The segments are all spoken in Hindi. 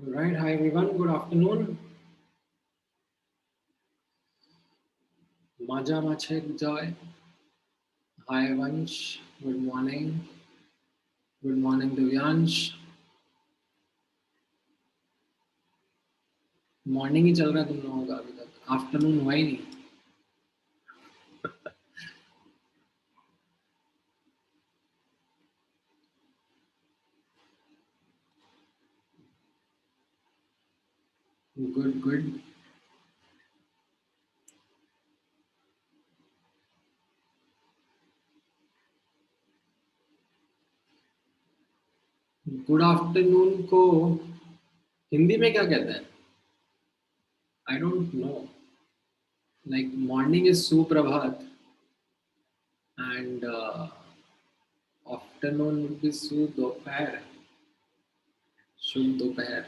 Right, hi everyone, good afternoon. Maja Machek Joy. Hi Vansh, good morning. Good morning Divyansh. Morning ही चल रहा है तुम लोगों का अभी तक, आफ्टरनून हुआ ही नहीं. Good good. गुड आफ्टरनून को हिंदी में क्या कहते हैं? I don't know. Like morning is सुप्रभात एंड आफ्टरनून वुड बी सुदोपहर. शुभ दोपहर,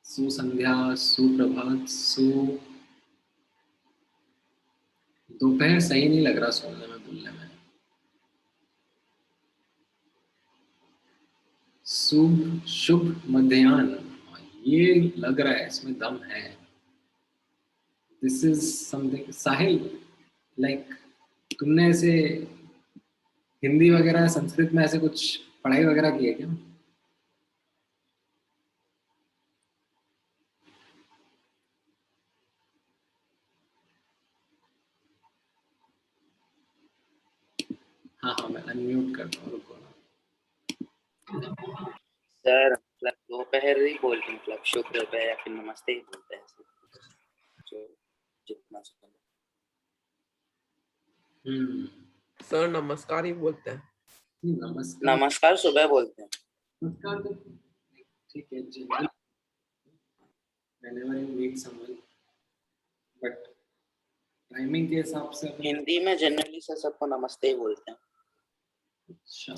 सुसंध्या, सुप्रभात, सु दोपहर सही नहीं लग रहा सुनने में, बोलने में. शुभ शुभ मध्याह्न, ये लग रहा है इसमें दम है. This is something. Sahil, like तुमने ऐसे हिंदी वगैरह संस्कृत में ऐसे कुछ पढ़ाई वगैरह की है क्या? हाँ हाँ, मैं अनम्यूट करता हूँ, रुको ना. सर मतलब दोपहर ही बोलते हैं, मतलब शुभ दोपहर या फिर नमस्ते ही बोलते हैं जो जितना सर नमस्कार ही बोलते हैं. नमस्कार सुबह बोलते हैं. नमस्कार तो ठीक है, general whenever you meet someone, but timing के हिसाब से हिंदी में जनरली सर सबको नमस्ते ही बोलते हैं. अच्छा,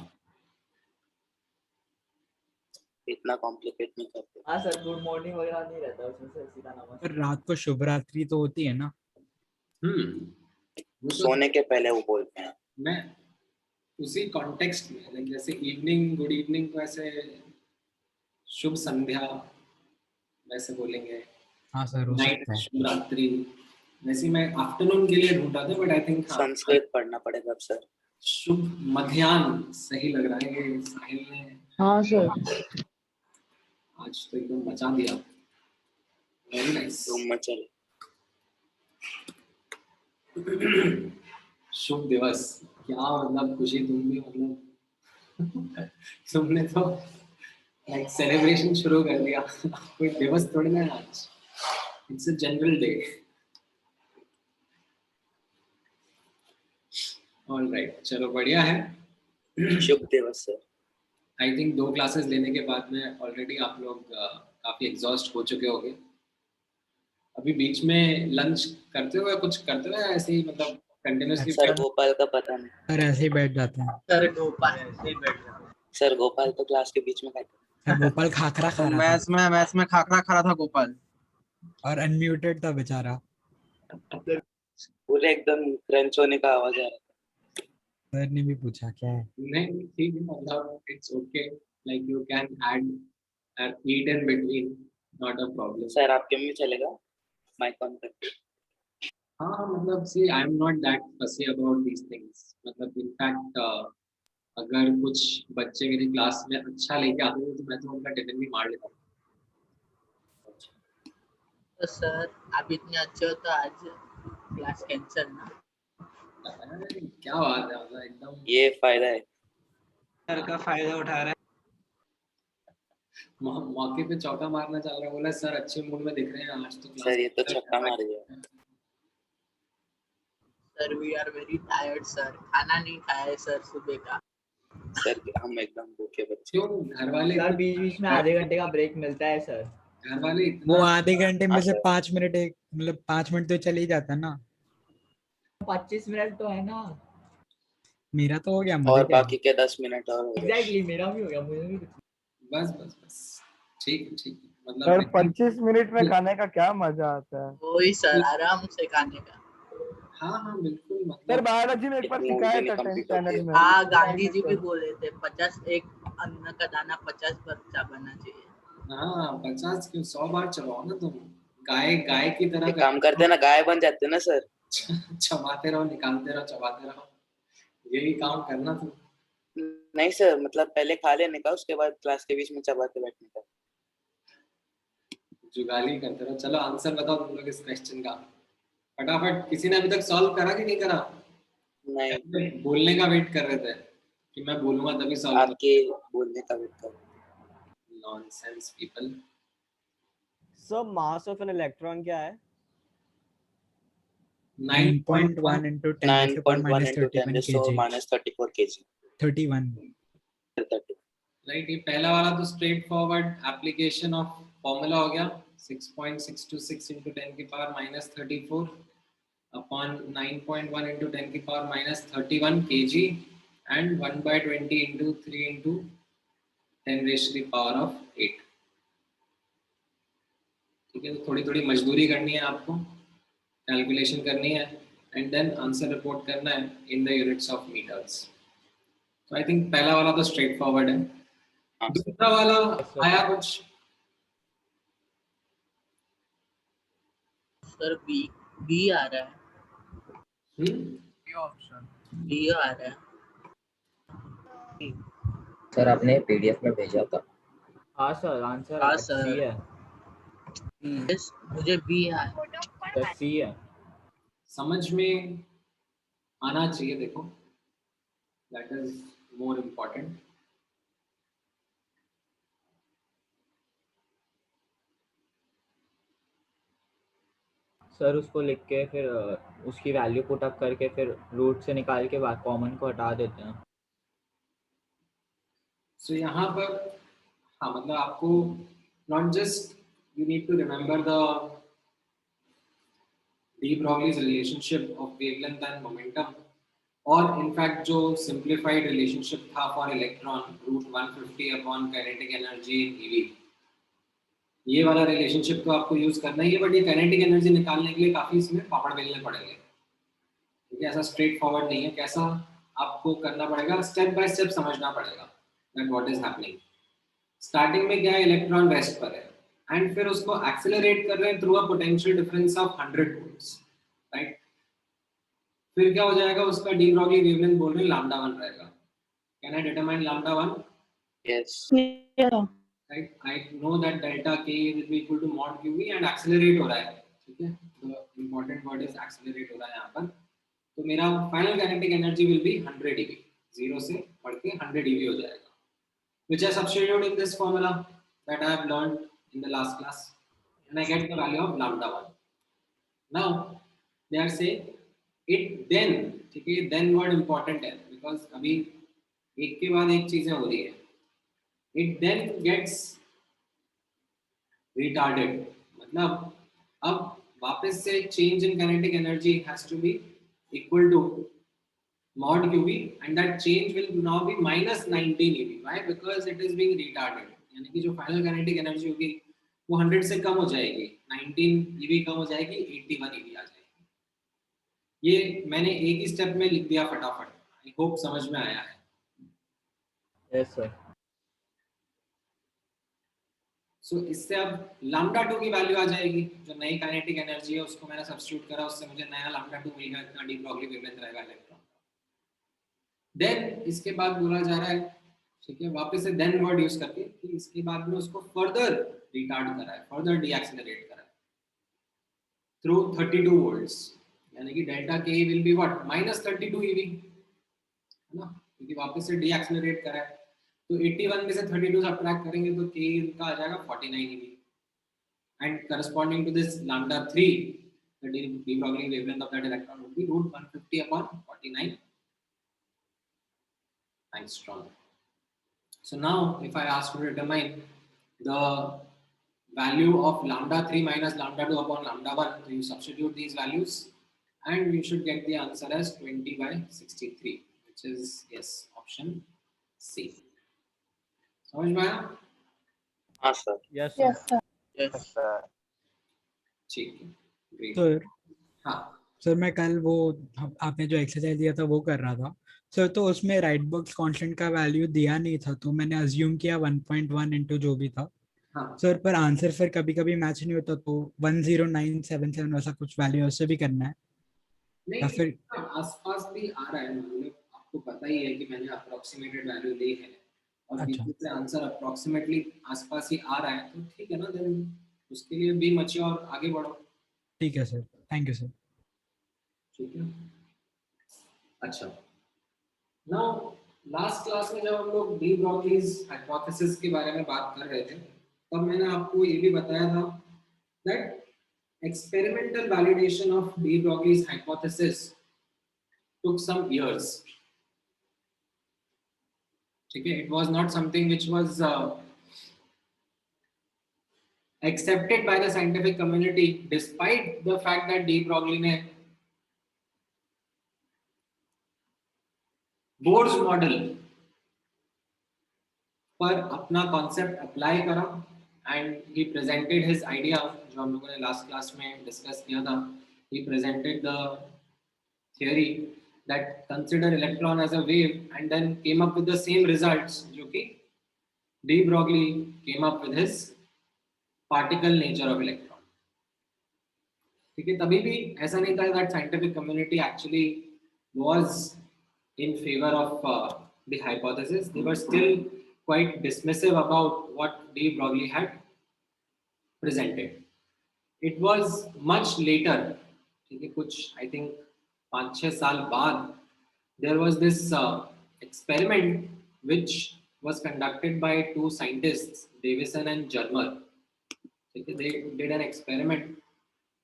इतना कॉम्प्लिकेट नहीं करते. हाँ सर, गुड मॉर्निंग वगैरह नहीं रहता उसमें, से सीधा नमस्ते. रात को शुभ रात्रि तो होती है ना. वो तो सोने के पहले वो बोलते हैं. मैं उसी कॉन्टेक्स्ट में, लाइक जैसे इवनिंग, गुड इवनिंग को ऐसे शुभ संध्या वैसे बोलेंगे. हाँ सर, हो नाइट सकता है. शुभ रात्रि वैसे मैं आफ्टरनून के लिए ढूंढा था, बट आई थिंक संस्कृत पढ़ना पड़ेगा अब सर. शुभ मध्याह्न सही लग रहा है. ये साहिल ने हाँ सर, आज तो एकदम मचा दिया. Very nice. तो मचल. शुभ दिवस, क्या मतलब खुशी. तुम भी मतलब तुमने तो लाइक सेलिब्रेशन शुरू कर दिया. कोई दिवस थोड़ी ना है आज, it's a general day. Alright, चलो बढ़िया है. शुभ दिवस सर. आई थिंक 2 क्लासेस लेने के बाद में ऑलरेडी आप लोग काफी एग्जॉस्ट हो चुके होंगे. अभी बीच में लंच करते हो या कुछ करते हो या ऐसे ही मतलब कंटिन्यूअसली? सर गोपाल का पता नहीं. सर ऐसे ही बैठ जाते हैं. सर गोपाल ऐसे ही बैठ जाओ. सर गोपाल तो क्लास के बीच में खाते. सर गोपाल खाखरा खा रहा था मैथ्स में खाखरा खा रहा था गोपाल. और अनम्यूटेड था बेचारा. पूरे एकदम क्रंच होने का आवाज आ रहा था. सर ने भी पूछा क्या है. नहीं ठीक है, मतलब it's okay, like you can add eat in between, not a problem. Sir आपके में चलेगा माइक ऑन करके. हाँ मतलब सी, आई एम नॉट दैट फसी अबाउट दीज थिंग्स. मतलब इनफैक्ट अगर कुछ बच्चे मेरी क्लास में अच्छा लेके आते थे तो मैं तो उनका टिफिन भी मार लेता हूँ. तो सर आप इतने अच्छे हो तो आज क्लास कैंसिल ना. अरे, क्या बात है, मतलब एकदम ये फायदा है. सर का फायदा उठा रहा है. मौके पे चौका मारना चल रहा है. बोला सर अच्छे मूड में दिख रहे हैं आज तो. सर ये तो छक्का मार दिया. Sir we are very tired sir, खाना नहीं खाया है सर सुबह का. सर हम एकदम भूखे बच्चे. क्यों? घर वाले सर बीच बीच में आधे घंटे का ब्रेक मिलता है सर. घर वाले वो इतना आधे घंटे में से सर. 5 मिनट एक मतलब 5 मिनट तो चले ही जाता है ना. 25 मिनट तो है ना. मेरा तो हो गया. और मुझे क्या बाकी के 10 मिनट और हो गए. एग्जैक्टली मेरा भी हो गया. मुझे भी बस बस बस ठीक है, ठीक है. सर मतलब 25 मिनट में खाने का क्या मजा आता है. वही सर, आराम से खाने का. हाँ हाँ बिल्कुल. सर मतलब बायोलॉजी में एक बार मूवी सिखाया नहीं था 10th complete स्टैंडर्ड होती में. हाँ गांधी जी भी बोले थे 50 एक अन्न का दाना 50 बार चबाना चाहिए। हाँ 50 क्यों 100 बार चबाओ ना तुम, गाय गाय की तरह एक काम करते हैं ना, गाय बन जाते हैं ना सर। चबाते रहो, निकालते रहो, चबाते रहो, यही काम करना तुम। नहीं सर, मतलब पहले खा लेने का, उसके बाद क्लास के बीच में चबाते बैठने का। जुगाली करते रहो। चलो आंसर बताओ तुम लोग इस क्वेश्चन का फटाफट। किसी ने अभी तक सॉल्व करा कि नहीं करा? नहीं, बोलने का वेट कर रहे थे कि मैं बोलूंगा तभी सॉल्व। आपके बोलने का वेट कर। Nonsense people. Sir mass of an electron क्या है? 9.1 into 10 to the power 9.1 minus into 10 31 raised to kg. minus 34 kg. 31. Right, ये पहला वाला तो straight forward application of formula हो गया। 6.626 into 10 की पावर माइनस 34 अपॉन 9.1 into 10 की power minus 31 kg and 1/20 into 3 into 10 raised to the power of 8। ठीक है, तो थोड़ी थोड़ी मजदूरी करनी है आपको, कैलकुलेशन करनी है एंड देन आंसर रिपोर्ट करना है in the units of meters. तो आई थिंक पहला वाला तो स्ट्रेट फॉरवर्ड है। दूसरा वाला आया कुछ? सर बी आ रहा है। बी आ रहा है। सर आपने पीडीएफ में भेजा था। हाँ सर, आंसर हाँ सी सर, है। यस मुझे बी है। सर सी है। समझ में आना चाहिए, देखो that is more important. Sir उसको लिख के फिर उसकी वैल्यू पुट अप करके फिर रूट से निकाल के बाद कॉमन को हटा देते हैं। सो यहाँ पर हाँ, मतलब आपको not just you need to remember the de Broglie's relationship of wavelength and momentum, और इनफैक्ट जो सिंप्लीफाइड रिलेशनशिप था for electron √150 upon kinetic energy in eV, ये वाला रिलेशनशिप तो आपको यूज करना ही है, बट ये काइनेटिक एनर्जी निकालने के लिए काफी इसमें पापड़ बेलने पड़ेंगे। ठीक है, ऐसा स्ट्रेट फॉरवर्ड नहीं है, कैसा आपको करना पड़ेगा, स्टेप बाय स्टेप समझना पड़ेगा that what is happening. Starting में क्या है, इलेक्ट्रॉन रेस्ट पर है एंड फिर उसको एक्सेलरेट कर रहे हैं through a potential difference of 100 volts, right. फिर क्या हो जाएगा, उसका डी ब्रॉगली वेवलेंथ बोल रहे हैं λ1 रहेगा। Can I determine λ1? Yes. Right, I know that delta K will be equal to mod QV and accelerate हो रहा है। ठीक है, the important word is accelerate हो रहा है यहाँ पर। तो मेरा final kinetic energy will be 100 eV, 0 से बढ़ के 100 eV हो जाएगा, which I substitute in this formula that I have learned in the last class and I get the value of λ1। Now they are saying it then, ठीक है, then word important है because अभी एक के बाद एक चीजें हो रही है। It then gets retarded, मतलब अब वापस से change in kinetic energy has to be equal to mod QV and that change will now be minus 19 eV. Why? Because it is being retarded, यानी कि जो final kinetic energy होगी वो 100 से कम हो जाएगी, 19 eV कम हो जाएगी, 81 eV आ जाएगी। ये मैंने एक ही स्टेप में लिख दिया फटाफट, आई होप समझ में आया है। Yes sir. सो इससे अब λ2 की वैल्यू आ जाएगी, जो नई काइनेटिक एनर्जी है उसको मैंने सब्स्टिट्यूट करा, उससे मुझे नया λ2 मिल गया, इतना डी ब्रॉगली वेवलेंथ रहेगा इलेक्ट्रॉन। देन इसके बाद बोला जा रहा है, ठीक है, वापस से देन वर्ड यूज करके कि इसके बाद में उसको फर्दर रिटार्ड करा है, फर्दर डीएक्सेलरेट करा है थ्रू 32 वोल्ट्स, यानी कि डेल्टा के विल बी व्हाट -32 eV, है ना, क्योंकि वापस से डीएक्सेलरेट करा है। तो 81 में से 32 सब्ट्रैक्ट करेंगे तो k का आ जाएगा 49 eV and corresponding to this λ3 the de Broglie wavelength of that electron would be √150 upon 49 angstrom. So now if I ask you to determine the value of λ3 minus λ2 upon λ1, so you substitute these values and you should get the answer as 20/63, which is yes, option C. समझ में आया? हाँ सर। Yes sir. यस ठीक है, ग्रेट। सर हाँ सर मैं कल वो आपने जो एक्सरसाइज दिया था वो कर रहा था, सर तो उसमें राइटबर्ग्स कांस्टेंट का वैल्यू दिया नहीं था, तो मैंने अज्यूम किया 1.1 इंटू जो भी था हाँ सर, पर आंसर फिर कभी कभी मैच नहीं होता, तो 10977 वैसा कुछ वैल्यू उससे भी करना है या नहीं, फिर? आसपास भी आ रहा है, मतलब आपको पता ही है कि मैंने अप्रोक्सीमेटेड वैल्यू ली है और अच्छा बीच से आंसर अप्रोक्सीमेटली आसपास ही आ रहा है, तो ठीक है ना, देन उसके लिए भी मैच्योर आगे बढ़ो। ठीक है सर, थैंक यू सर। ठीक है, अच्छा। नाउ लास्ट क्लास में जब हम लोग डी ब्रॉगलीज हाइपोथेसिस के बारे में बात कर रहे थे, तब मैंने आपको ये भी बताया था that experimental validation of de Broglie's hypothesis took some years. Okay, it was not something which was accepted by the scientific community, despite the fact that de Broglie ने Bohr's model पर अपना concept apply करा and he presented his idea, जो हम लोगों ने last class में discuss किया था. He presented the theory that consider electron as a wave and then came up with the same results जो कि de Broglie came up with his particle nature of electron. ठीक है, तभी भी ऐसा नहीं था that scientific community actually was in favor of the hypothesis. They were still quite dismissive about what de Broglie had presented. It was much later, ठीक है, कुछ I think 5-6 साल बाद, there was this experiment which was conducted by two scientists, Davison and Germer. They did an experiment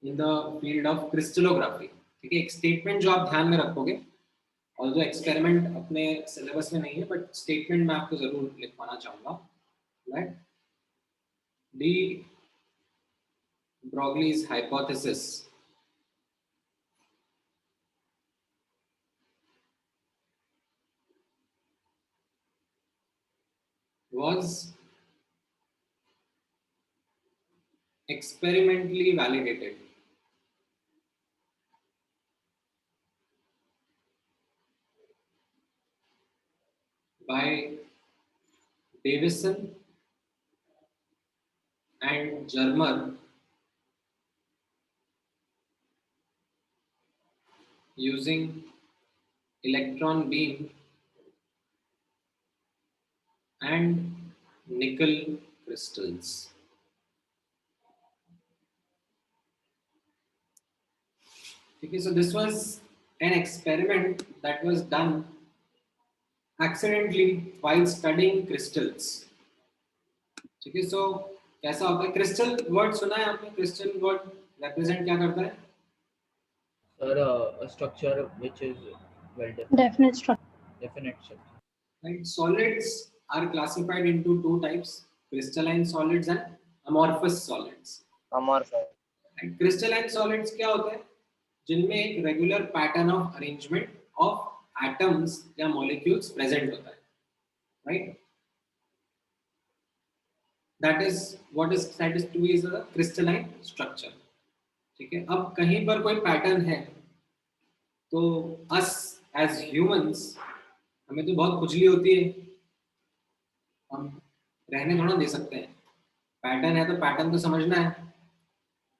in the field of crystallography. ठीक है, एक स्टेटमेंट जो आप ध्यान में रखोगे, ऑल्दो एक्सपेरिमेंट अपने सिलेबस में नहीं है, बट स्टेटमेंट मैं आपको जरूर लिखवाना चाहूंगा, right? D Broglie's hypothesis was experimentally validated by Davison and Germer using electron beam and nickel crystals. Okay, so this was an experiment that was done accidentally while studying crystals. ठीक है, so कैसा होता है? क्रिस्टल वर्ड सुना है आपने? क्रिस्टल वर्ड रिप्रेजेंट क्या करता है? Sir, a structure which is well Definite structure. definite structure. Right, solids are classified into two types: crystalline solids and amorphous solids. Amorphous. Right, crystalline solids क्या होते हैं? जिनमें एक regular pattern of arrangement of atoms या मॉलिक्यूल्स प्रेजेंट होता है, right? That is what is said to be a crystalline structure. ठीक है, अब कहीं पर कोई पैटर्न है तो us as humans हमें तो बहुत खुजली होती है, हम रहने थोड़ा दे सकते हैं, पैटर्न है तो पैटर्न तो समझना है.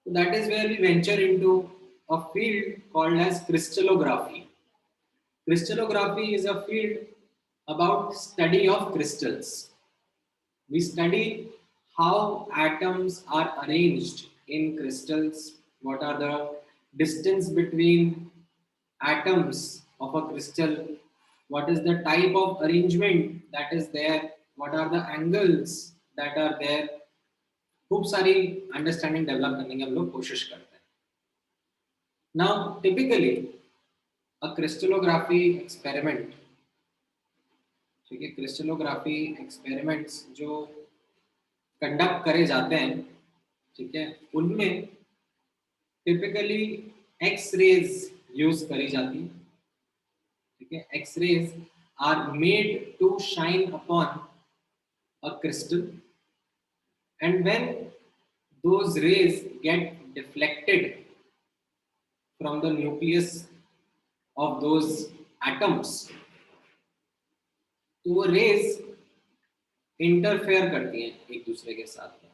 So that is where we venture into a field called as crystallography. Crystallography is a field about study of crystals. We study how atoms are arranged in crystals, what are the distance between atoms of a crystal, what is the type of arrangement that is there, what are the angles that are there. खूब सारी अंडरस्टैंडिंग डेवलप करने की हम लोग कोशिश करते हैं. Now typically a crystallography experiment, ठीक है, क्रिस्टलोग्राफी एक्सपेरिमेंट्स जो कंडक्ट करे जाते हैं, ठीक है, उनमें टिपिकली एक्स रेज यूज करी जाती है. ठीक है, X rays are made to shine upon a crystal and when those rays get deflected from the nucleus of those atoms, तो वो रेज इंटरफेयर करती हैं एक दूसरे के साथ में,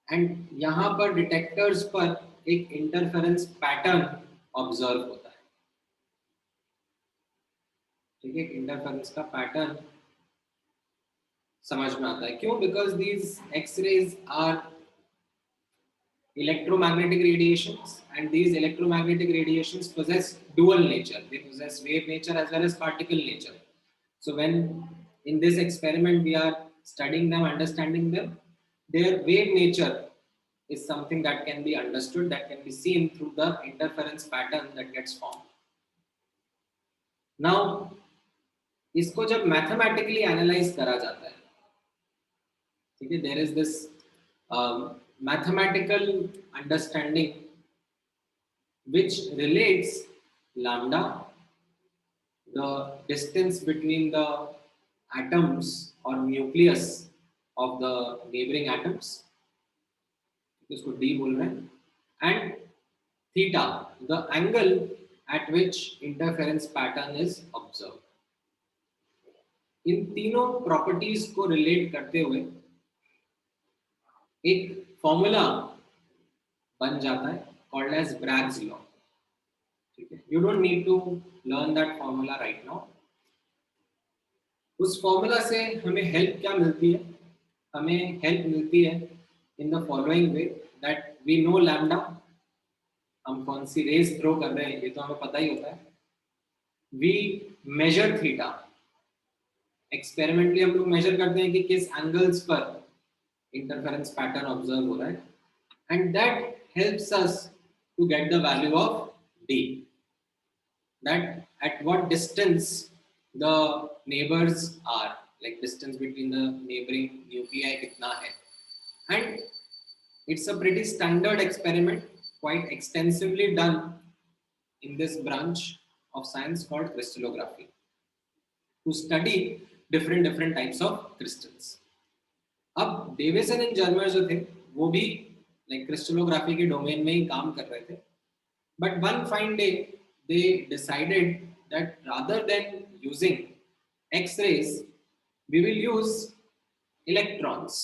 एंड यहाँ पर डिटेक्टर्स पर एक इंटरफेरेंस पैटर्न ऑब्जर्व होता है। ठीक है, इंटरफेरेंस का पैटर्न समझ में आता है। क्यों? Because these X-rays are electromagnetic radiations, and these electromagnetic radiations possess dual nature. They possess wave nature as well as particle nature. So when in this experiment we are studying them, understanding them, their wave nature is something that can be understood, that can be seen through the interference pattern that gets formed. Now इसको जब mathematically analyze करा जाता है, ठीक है, there is this mathematical understanding which relates lambda, the distance between the atoms or nucleus of the neighboring atoms, इसको d बोल रहे हैं, and theta, the angle at which interference pattern is observed. इन तीनों प्रॉपर्टीज को रिलेट करते हुए एक फॉर्मूला बन जाता है कॉल्ड एज ब्रैग्स लॉ। ठीक है, you don't need to learn that formula right now. उस फॉर्मूला से हमें हेल्प क्या मिलती है? हमें हेल्प मिलती है in the following way, that we know lambda, हम कौन सी रेस थ्रो कर रहे हैं ये तो हमें पता ही होता है। वी मेजर थीटा, एक्सपेरिमेंटली हम लोग मेजर करते हैं कि किस एंगल्स पर इंटरफेरेंस पैटर्न ऑब्जर्व हो रहा है, and that helps us to get the value of d, that at what distance the neighbours are, like distance between the neighbouring nuclei कितना है। And it's a pretty standard experiment, quite extensively done in this branch of science called crystallography, to study different types of crystals. अब डेविसन एंड जर्मर जो थे वो भी लाइक क्रिस्टलोग्राफी के डोमेन में ही काम कर रहे थे, but one fine day they decided that rather than using X-rays we will use electrons.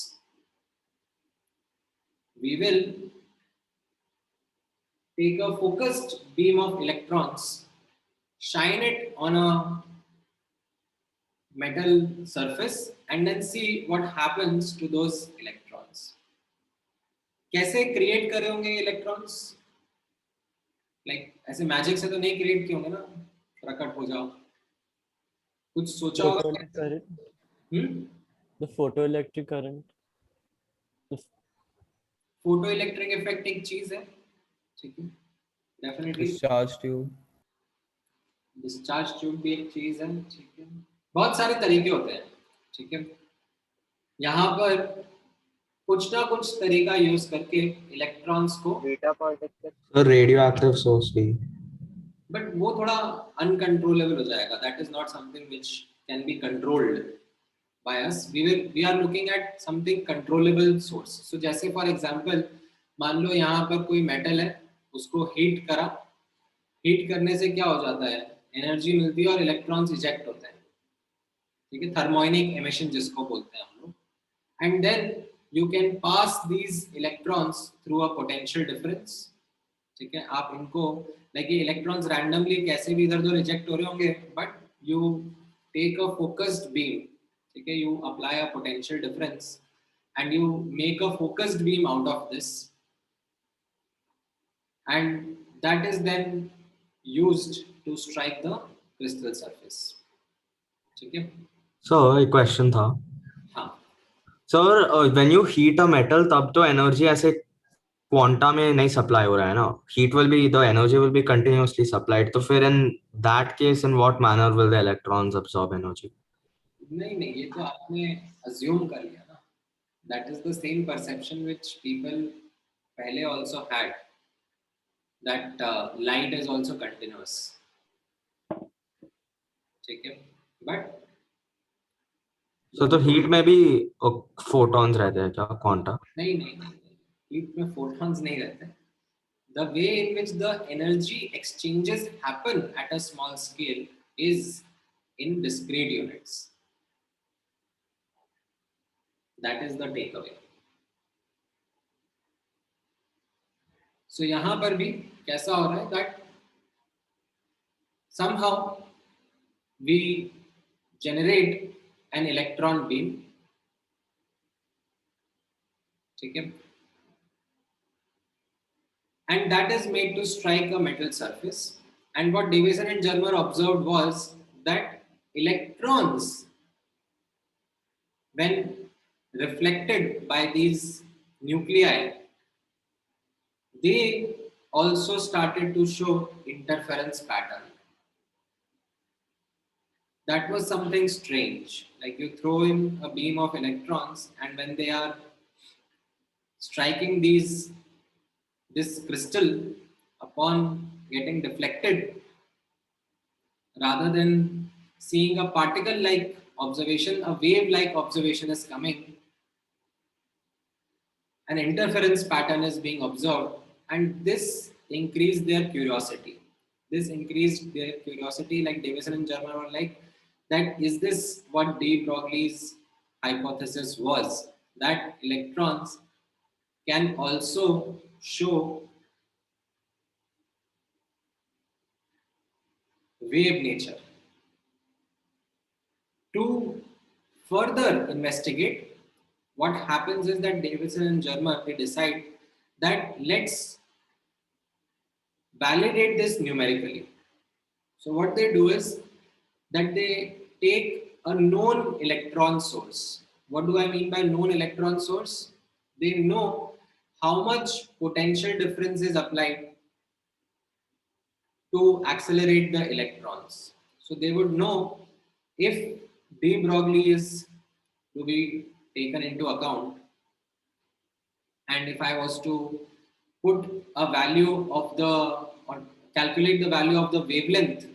We will take a focused beam of electrons, shine it on a metal surface, and then see what happens to those electrons. कैसे क्रिएट करे होंगे इलेक्ट्रॉन्स? लाइक ऐसे मैजिक से तो नहीं क्रिएट किए होंगे ना, प्रकट हो जाओ, कुछ सोचा होगा? The photoelectric current. Photo electric effect एक चीज है, ठीक है, डेफिनेटली। डिस्चार्ज ट्यूब भी एक चीज है, ठीक है, बहुत सारे तरीके होते हैं, ठीक है। यहाँ पर कुछ ना कुछ तरीका यूज करके इलेक्ट्रॉन्स को beta particle, radio active source भी, बट वो थोड़ा अनकंट्रोलेबल हो जाएगा, that is not something which can be controlled by us. We are looking at something controllable source. So जैसे फॉर एग्जांपल मान लो यहाँ पर कोई मेटल है, उसको हीट करा, हीट करने से क्या हो जाता है, एनर्जी मिलती है और इलेक्ट्रॉन्स इजेक्ट होते हैं, ठीक है, थर्मोनिक एमिशन जिसको बोलते हैं हम लोग। And then you can pass these electrons through a potential difference, ठीक है। आप इनको लाइक ये इलेक्ट्रॉन्स रैंडमली कैसे भी इधर उधर इजेक्ट हो रहे होंगे, but you take a focused beam, ठीक है, you apply a potential difference and you make a focused beam out of this, and that is then used to strike the crystal surface, ठीक है। So एक क्वेश्चन था, हाँ sir when you heat a metal तब तो एनर्जी ऐसे क्वांटा में नहीं सप्लाई हो रहा है ना, heat will be, the energy will be continuously supplied, तो फिर in that case in what manner will the electrons absorb energy? नहीं, ये तो आपने अज्यूम कर लिया ना, that is the same perception which people पहले also had, that light is also continuous, ठीक है, but तो हीट में भी फोटॉन्स रहते हैं क्या क्वांटा? नहीं, हीट में फोटॉन्स नहीं रहते। The way in which the energy exchanges happen at a small scale is in discrete units, That is the takeaway. So यहाँ पर भी कैसा हो रहा है that somehow we generate an electron beam, ठीक है, and that is made to strike a metal surface. And what Davison and Germer observed was that electrons, when reflected by these nuclei, they also started to show interference pattern. That was something strange. Like you throw in a beam of electrons, and when they are striking this crystal, upon getting deflected, rather than seeing a particle-like observation, a wave-like observation is coming. An interference pattern is being observed, and this increased their curiosity. Like Davison and Germer were like, that is this what de Broglie's hypothesis was, that electrons can also show wave nature. To further investigate, what happens is that Davison and Germer, they decide that let's validate this numerically. So what they do is that they take a known electron source. What do I mean by known electron source? They know how much potential difference is applied to accelerate the electrons. So they would know if de Broglie is to be taken into account, and if I was to put a value of the, or calculate the value of the wavelength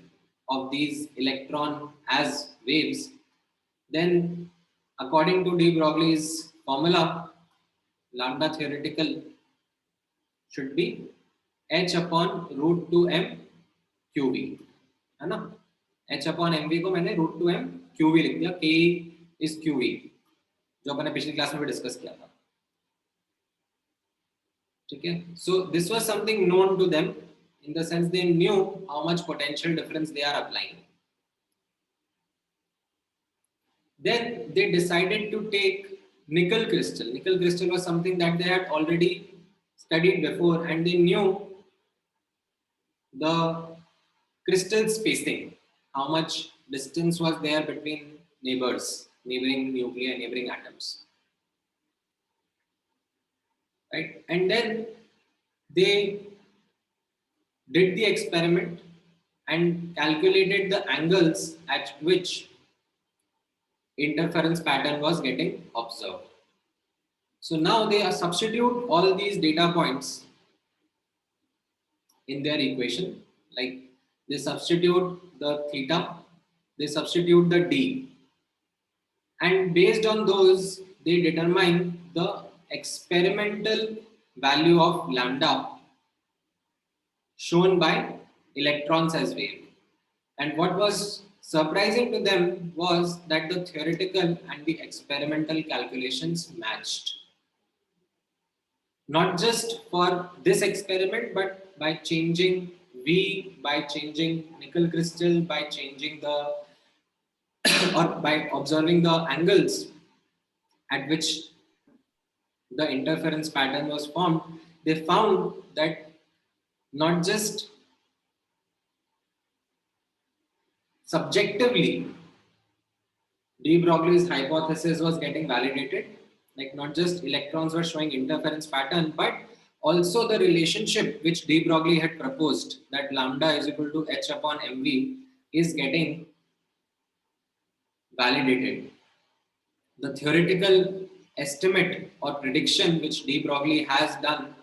of these electron as waves, then according to de Broglie's formula, lambda theoretical should be h upon root 2m qv, है ना? h upon mv को मैंने root 2m qv लिख दिया, k is qv, जो अपने पिछली क्लास में भी डिस्कस किया था, ठीक है? So this was something known to them, in the sense they knew how much potential difference they are applying. Then they decided to take nickel crystal. Nickel crystal was something that they had already studied before, and they knew the crystal spacing, how much distance was there between neighboring nuclei, neighboring atoms, right? And then they did the experiment and calculated the angles at which interference pattern was getting observed. So now they substitute all these data points in their equation. Like they substitute the theta, they substitute the d, and based on those they determine the experimental value of lambda shown by electrons as wave. And what was surprising to them was that the theoretical and the experimental calculations matched. Not just for this experiment, but by changing V, by changing nickel crystal, by changing the or by observing the angles at which the interference pattern was formed, they found that not just subjectively de Broglie's hypothesis was getting validated, like not just electrons were showing interference pattern, but also the relationship which de Broglie had proposed, that lambda is equal to h upon mv, is getting validated. The theoretical estimate or prediction which de Broglie has done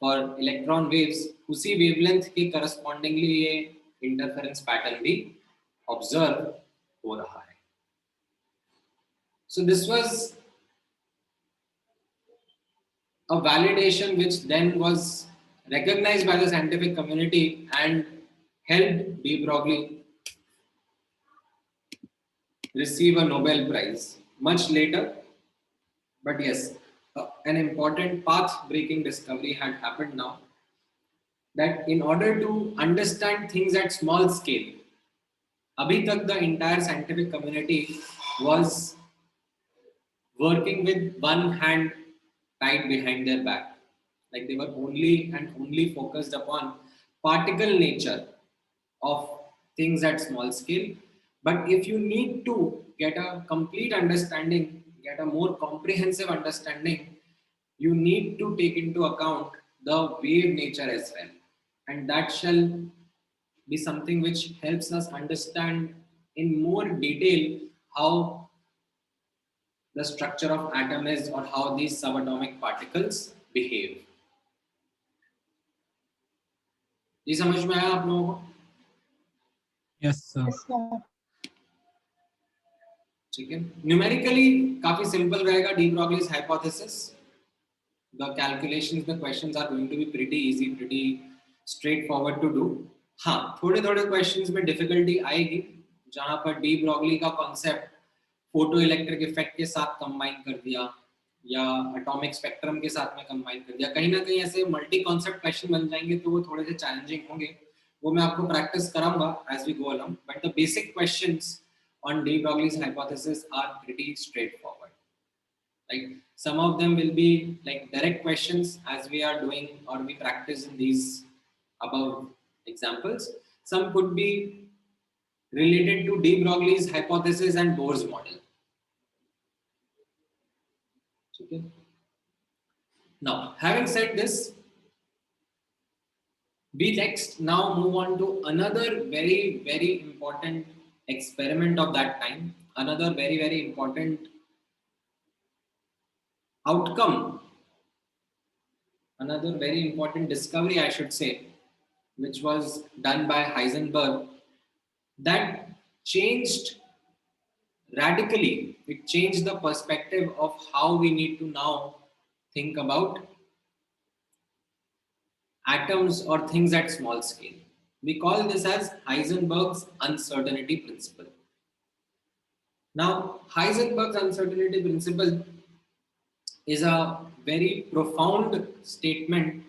for electron waves, उसी wavelength के correspondingly ये interference pattern भी observe हो रहा है. So this was a validation which then was recognized by the scientific community and helped de Broglie receive a Nobel Prize. Much later, But yes, an important path-breaking discovery had happened now, that in order to understand things at small scale, abhi tak the entire scientific community was working with one hand tied behind their back. Like they were only and only focused upon particle nature of things at small scale. But if you need to get a complete understanding, get a more comprehensive understanding, you need to take into account the wave nature as well. And that shall be something which helps us understand in more detail how the structure of atom is, or how these subatomic particles behave. ये समझ में आया आप लोगों को? Yes, sir. ठीक है, न्यूमेरिकली काफी सिंपल रहेगा D Broglie's hypothesis. The calculations, the questions are going to be pretty easy, pretty straightforward to do. हाँ, थोड़े थोड़े questions में difficulty आएगी, जहाँ पर डी ब्रॉगली का concept फोटो इलेक्ट्रिक इफेक्ट के साथ कंबाइन कर दिया या एटॉमिक स्पेक्ट्रम के साथ में कंबाइन कर दिया. कहीं ना कहीं ऐसे मल्टी कॉन्सेप्ट क्वेश्चन बन जाएंगे तो वो थोड़े से चैलेंजिंग होंगे. वो मैं आपको प्रैक्टिस कराऊंगा as we go along. But the basic questions on de Broglie's hypothesis are pretty straightforward. Like some of them will be like direct questions as we are doing or we practice in these above examples. Some could be related to de Broglie's hypothesis and Bohr's model. Okay. Now, having said this, we next now move on to another very, very important experiment of that time, another very, very important outcome, another very important discovery, I should say, which was done by Heisenberg, that changed radically. It changed the perspective of how we need to now think about atoms or things at small scale. We call this as Heisenberg's uncertainty principle. Now, Heisenberg's uncertainty principle is a very profound statement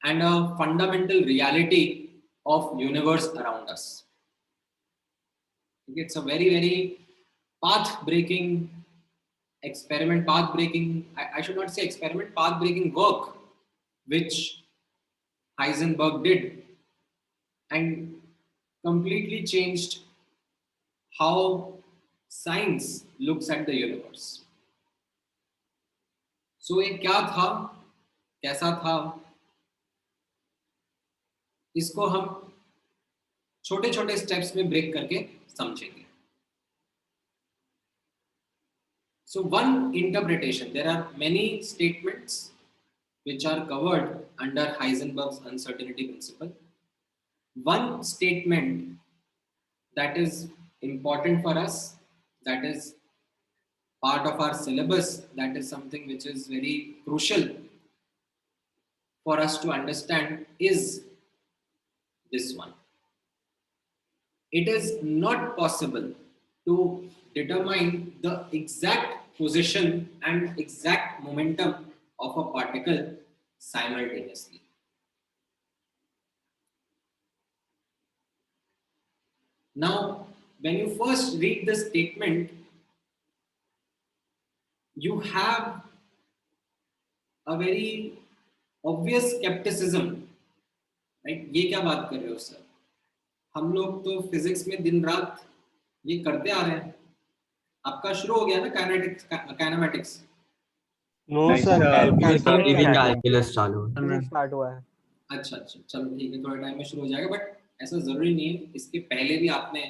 and a fundamental reality of universe around us. It's a very, very path-breaking experiment, I should not say experiment, path-breaking work, which Heisenberg did and completely changed how science looks at the universe. So ये क्या था, कैसा था, इसको हम छोटे छोटे स्टेप्स में ब्रेक करके समझेंगे. So one interpretation, there are many statements which are covered under Heisenberg's uncertainty principle. One statement that is important for us, that is part of our syllabus, that is something which is very crucial for us to understand, is this one. It is not possible to determine the exact position and exact momentum of a particle simultaneously. Now, when you first read this statement, you have a very obvious skepticism, right? ये क्या बात कर रहे हो सर? हम लोग तो फिजिक्स में दिन रात ये करते आ रहे हैं. आपका शुरू हो गया ना काइनेमैटिक्स? नो सर, कैलकुलस चालू है, स्टार्ट हुआ है. अच्छा, चलो ठीक है, थोड़ा टाइम में शुरू हो जाएगा. बट ऐसा जरूरी नहीं है. इसके पहले भी आपने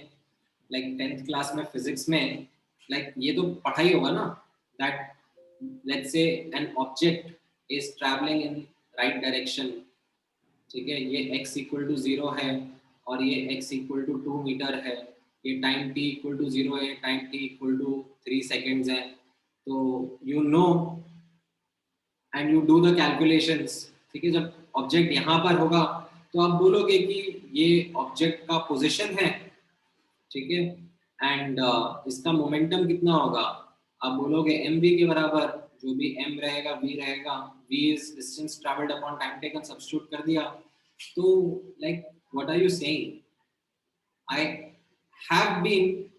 लाइक 10th क्लास में फिजिक्स में लाइक ये तो पढ़ाई होगा ना, that let's say an object is traveling in right direction. ठीक है, ये x equal to 0 है और ये x equal to 2 मीटर है, ये टाइम t equal to 0 है, time t equal to 3 seconds है. तो you know and you do the calculations. ठीक है, जब ऑब्जेक्ट यहाँ पर होगा तो आप बोलोगे कि ये ऑब्जेक्ट का पोजीशन है, ठीक है, एंड इसका मोमेंटम कितना होगा, आप बोलोगे mv के बराबर जो भी m रहेगा v रहेगा, v is distance traveled upon time taken, substitute कर दिया. तो like what are you saying? I have been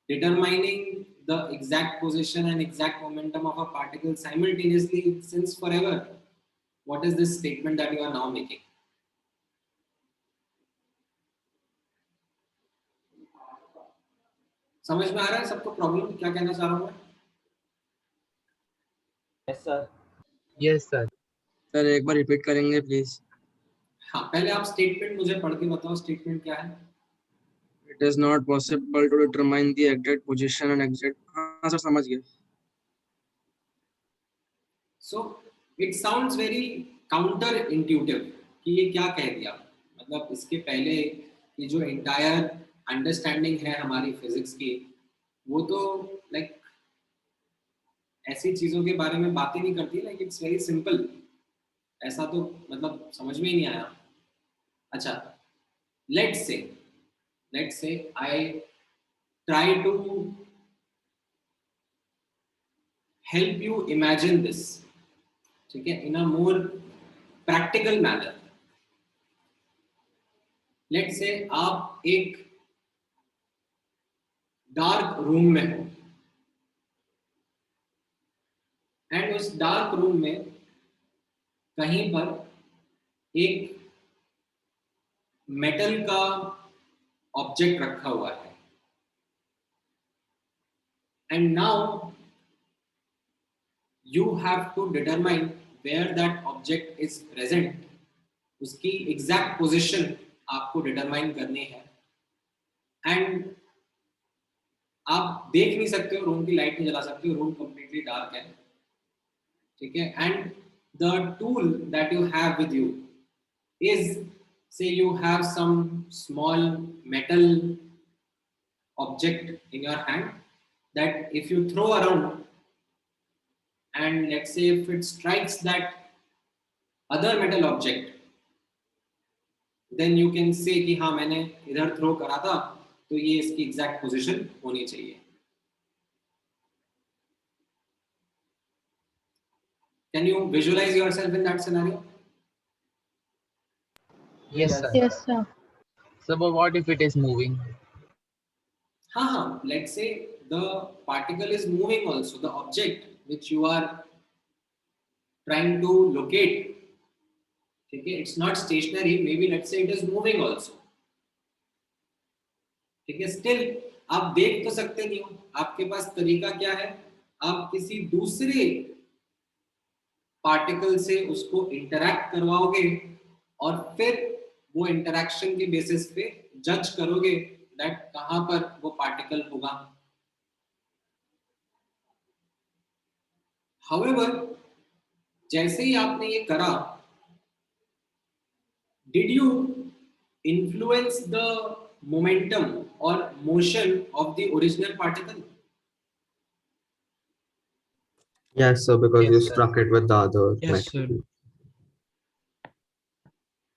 determining the exact position and exact momentum of a particle simultaneously since forever. What is this statement that you are now making? समझ में आ रहा है सबको प्रॉब्लम क्या कहना चाह रहा हूँ मैं? Yes sir. Yes sir. Sir एक बार रिपीट करेंगे प्लीज। हाँ, पहले आप स्टेटमेंट मुझे पढ़ के बताओ, स्टेटमेंट क्या है? It is not possible to determine the exact position and exact. हाँ सर समझ गए। So it sounds very counter intuitive कि ये क्या कह दिया, मतलब इसके पहले ये जो entire understanding है हमारी फिजिक्स की, वो तो like ऐसी चीजों के बारे में बातें नहीं करती, like it's very simple. ऐसा तो मतलब समझ में ही नहीं आया. अच्छा, let's say I try to help you imagine this, ठीक है, in a more practical manner. Let's say आप एक डार्क रूम में हो एंड उस डार्क रूम में कहीं पर एक मेटल का ऑब्जेक्ट रखा हुआ है and now you have to determine where that object is present. उसकी exact position आपको determine करनी है and आप देख नहीं सकते हो, रूम की लाइट नहीं जला सकते हो, रूम completely dark है, ठीक है, and the tool that you have with you is, say you have some small metal object in your hand that if you throw around and let's say if it strikes that other metal object, then you can say कि हाँ मैंने इधर थ्रो करा था तो ये इसकी एग्जैक्ट पोजीशन होनी चाहिए. Can you visualize yourself in that scenario? Yes sir. Yes, sir. So but what if it is moving? हाँ, let's say the particle is moving also, the object which you are trying to locate, ठीक है, it's not stationary, maybe let's say it is moving also, ठीक है, still आप देख तो सकते नहीं हो, आपके पास तरीका क्या है, आप किसी दूसरे पार्टिकल से उसको इंटरैक्ट करवाओगे और फिर वो इंटरैक्शन के बेसिस पे जज करोगे दैट कहां पर वो पार्टिकल होगा. However, जैसे ही आपने ये करा, did you influence the momentum or motion of the original particle? Yes, sir, because Yes, you sir. struck it with the other Yes, sir. metal.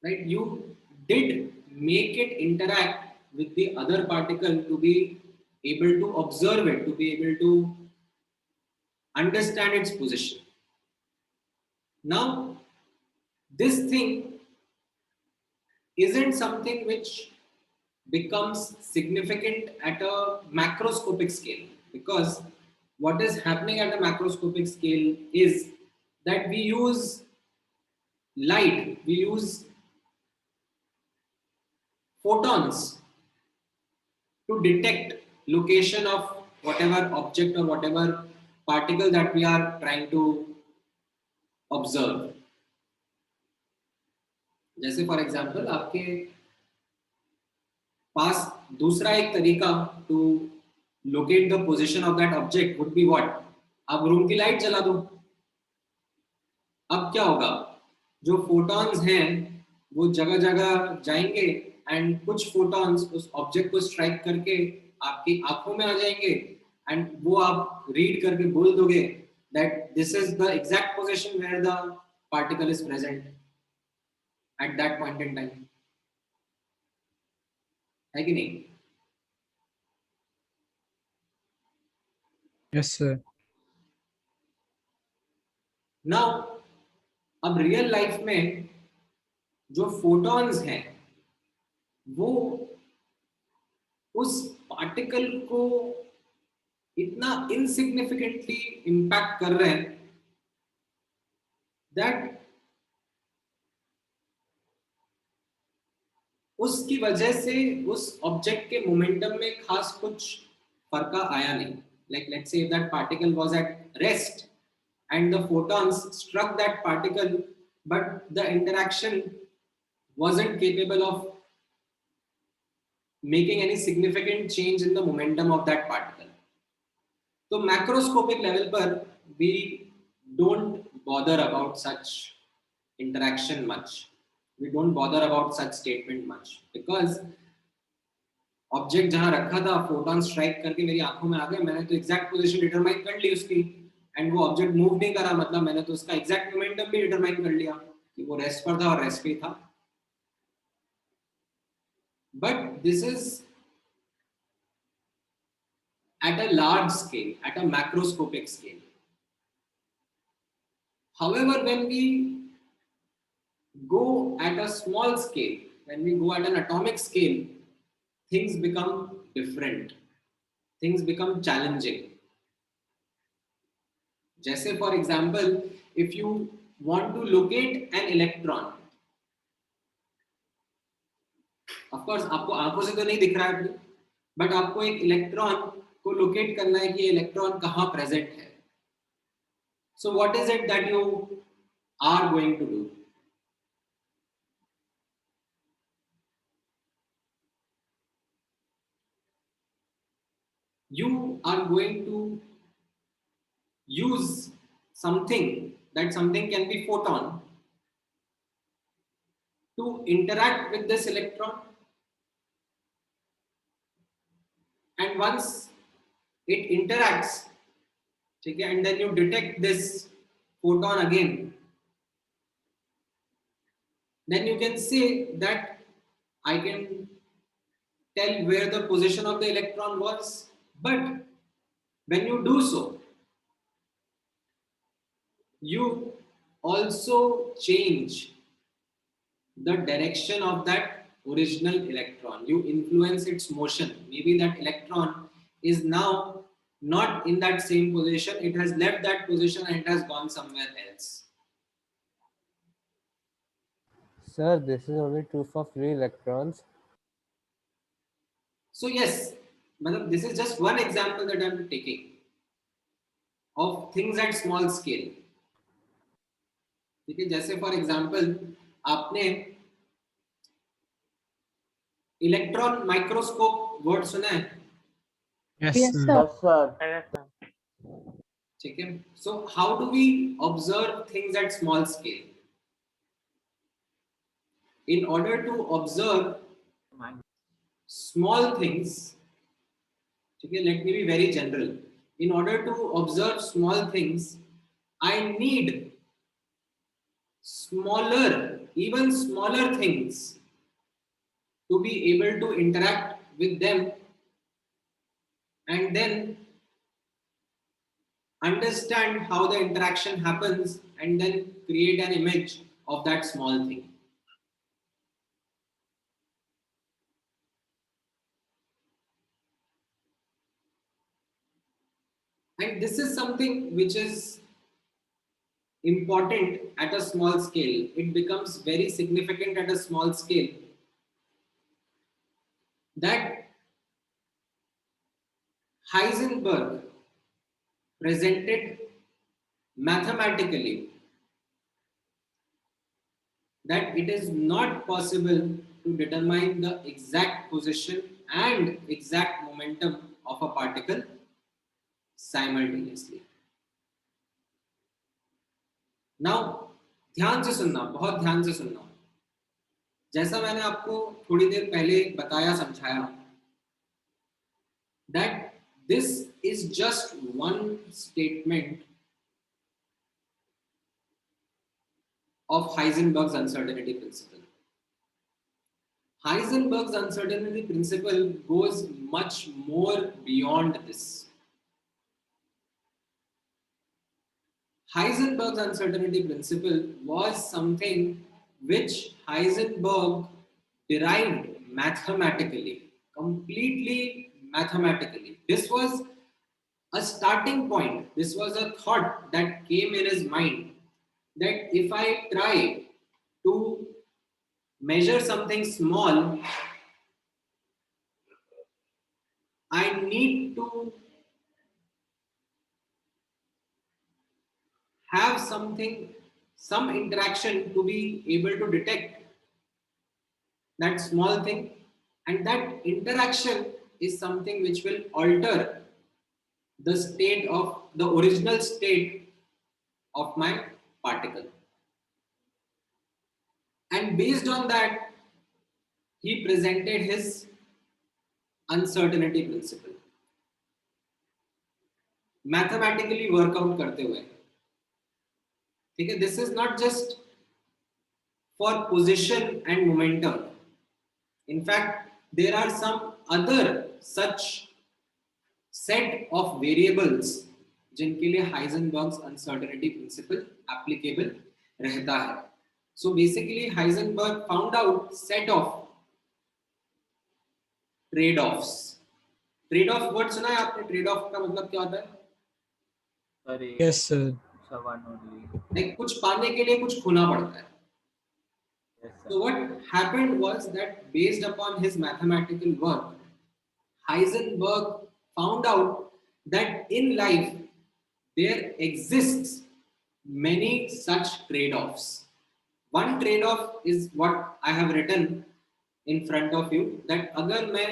Right, you did make it interact with the other particle to be able to observe it, to be able to understand its position. Now, this thing isn't something which becomes significant at a macroscopic scale, because what is happening at a macroscopic scale is that we use light, we use photons to detect location of whatever object or whatever particle that we are trying to observe. जैसे फॉर एग्जाम्पल आपके पास दूसरा एक तरीका to locate the position of that object would be what, आप रूम की लाइट जला दो. अब क्या होगा, जो फोटॉन्स हैं वो जगह जगह जाएंगे एंड कुछ फोटॉन्स उस ऑब्जेक्ट को स्ट्राइक करके आपकी आंखों में आ जाएंगे एंड वो आप रीड करके बोल दोगे that this is the exact position where the particle is present at that point in time. है कि नहीं? Yes, sir. नाउ अब रियल लाइफ में जो फोटॉन्स हैं वो उस पार्टिकल को इतना इनसिग्निफिकेंटली इम्पैक्ट कर रहे हैं दैट उसकी वजह से उस ऑब्जेक्ट के मोमेंटम में खास कुछ फर्क आया नहीं. Like let's say if that particle was at rest and the photons struck that particle, but the interaction wasn't capable of making any significant change in the momentum of that particle. So macroscopic level पर we don't bother about such interaction much. We don't bother about such statement much because object जहां रखा था फोटॉन स्ट्राइक करके मेरी आंखों में आ गए, मैंने तो एग्जैक्ट पोजीशन डिटरमाइन कर ली उसकी, एंड वो ऑब्जेक्ट मूव नहीं करा, मतलब मैंने तो उसका एग्जैक्ट मोमेंटम भी डिटरमाइन कर लिया कि वो रेस्ट पर था और रेस्ट पे था. But this is at a large scale, at a macroscopic scale. However, when we go at a small scale, when we go at an atomic scale, things become different. Things become challenging. जैसे for example, if you want to locate an electron, of course आपको आंखों से तो नहीं दिख रहा है, but आपको एक इलेक्ट्रॉन को लोकेट करना है कि इलेक्ट्रॉन कहाँ प्रेजेंट है. So what is it that you are going to do? You are going to use something, that something can be photon, to interact with this electron, and once it interacts, okay, and then you detect this photon again, then you can say that I can tell where the position of the electron was. But when you do so, you also change the direction of that original electron. You influence its motion. Maybe that electron is now not in that same position. It has left that position and it has gone somewhere else. Sir, this is only true for free electrons. So yes, this is just one example that I am taking of things at small scale. ठीक है, जैसे फॉर एग्जाम्पल आपने इलेक्ट्रॉन माइक्रोस्कोप वर्ड सुना है? Yes, sir. ठीक है. So how do we observe things at small scale? In order to observe small things, okay, let me be very general. In order to observe small things, I need smaller, even smaller things to be able to interact with them and then understand how the interaction happens and then create an image of that small thing. And this is something which is important at a small scale. It becomes very significant at a small scale that Heisenberg presented mathematically that it is not possible to determine the exact position and exact momentum of a particle simultaneously. Now, ध्यान से सुनना, बहुत ध्यान से सुनना. जैसा मैंने आपको थोड़ी देर पहले बताया, समझाया, that this is just one statement of Heisenberg's uncertainty principle. Heisenberg's uncertainty principle goes much more beyond this. Heisenberg's uncertainty principle was something which Heisenberg derived mathematically, completely mathematically. This was a starting point. This was a thought that came in his mind that if I try to measure something small, I need to have some interaction to be able to detect that small thing, and that interaction is something which will alter the state of the original state of my particle. And based on that, he presented his uncertainty principle. Mathematically work out करते हुए, ठीक है? This is not just for position and momentum. In fact, there are some other such set of variables जिनके लिए Heisenberg's uncertainty principle applicable रहता है. So basically, Heisenberg found out set of trade-offs. Trade-off word सुना है आपने? Trade-off का मतलब क्या होता है? Yes sir. Like कुछ पाने के लिए कुछ खोना पड़ता है. So what happened was that based upon his mathematical work, Heisenberg found out that in life there exists many such trade-offs. One trade-off is what I have written in front of you, that अगर मैं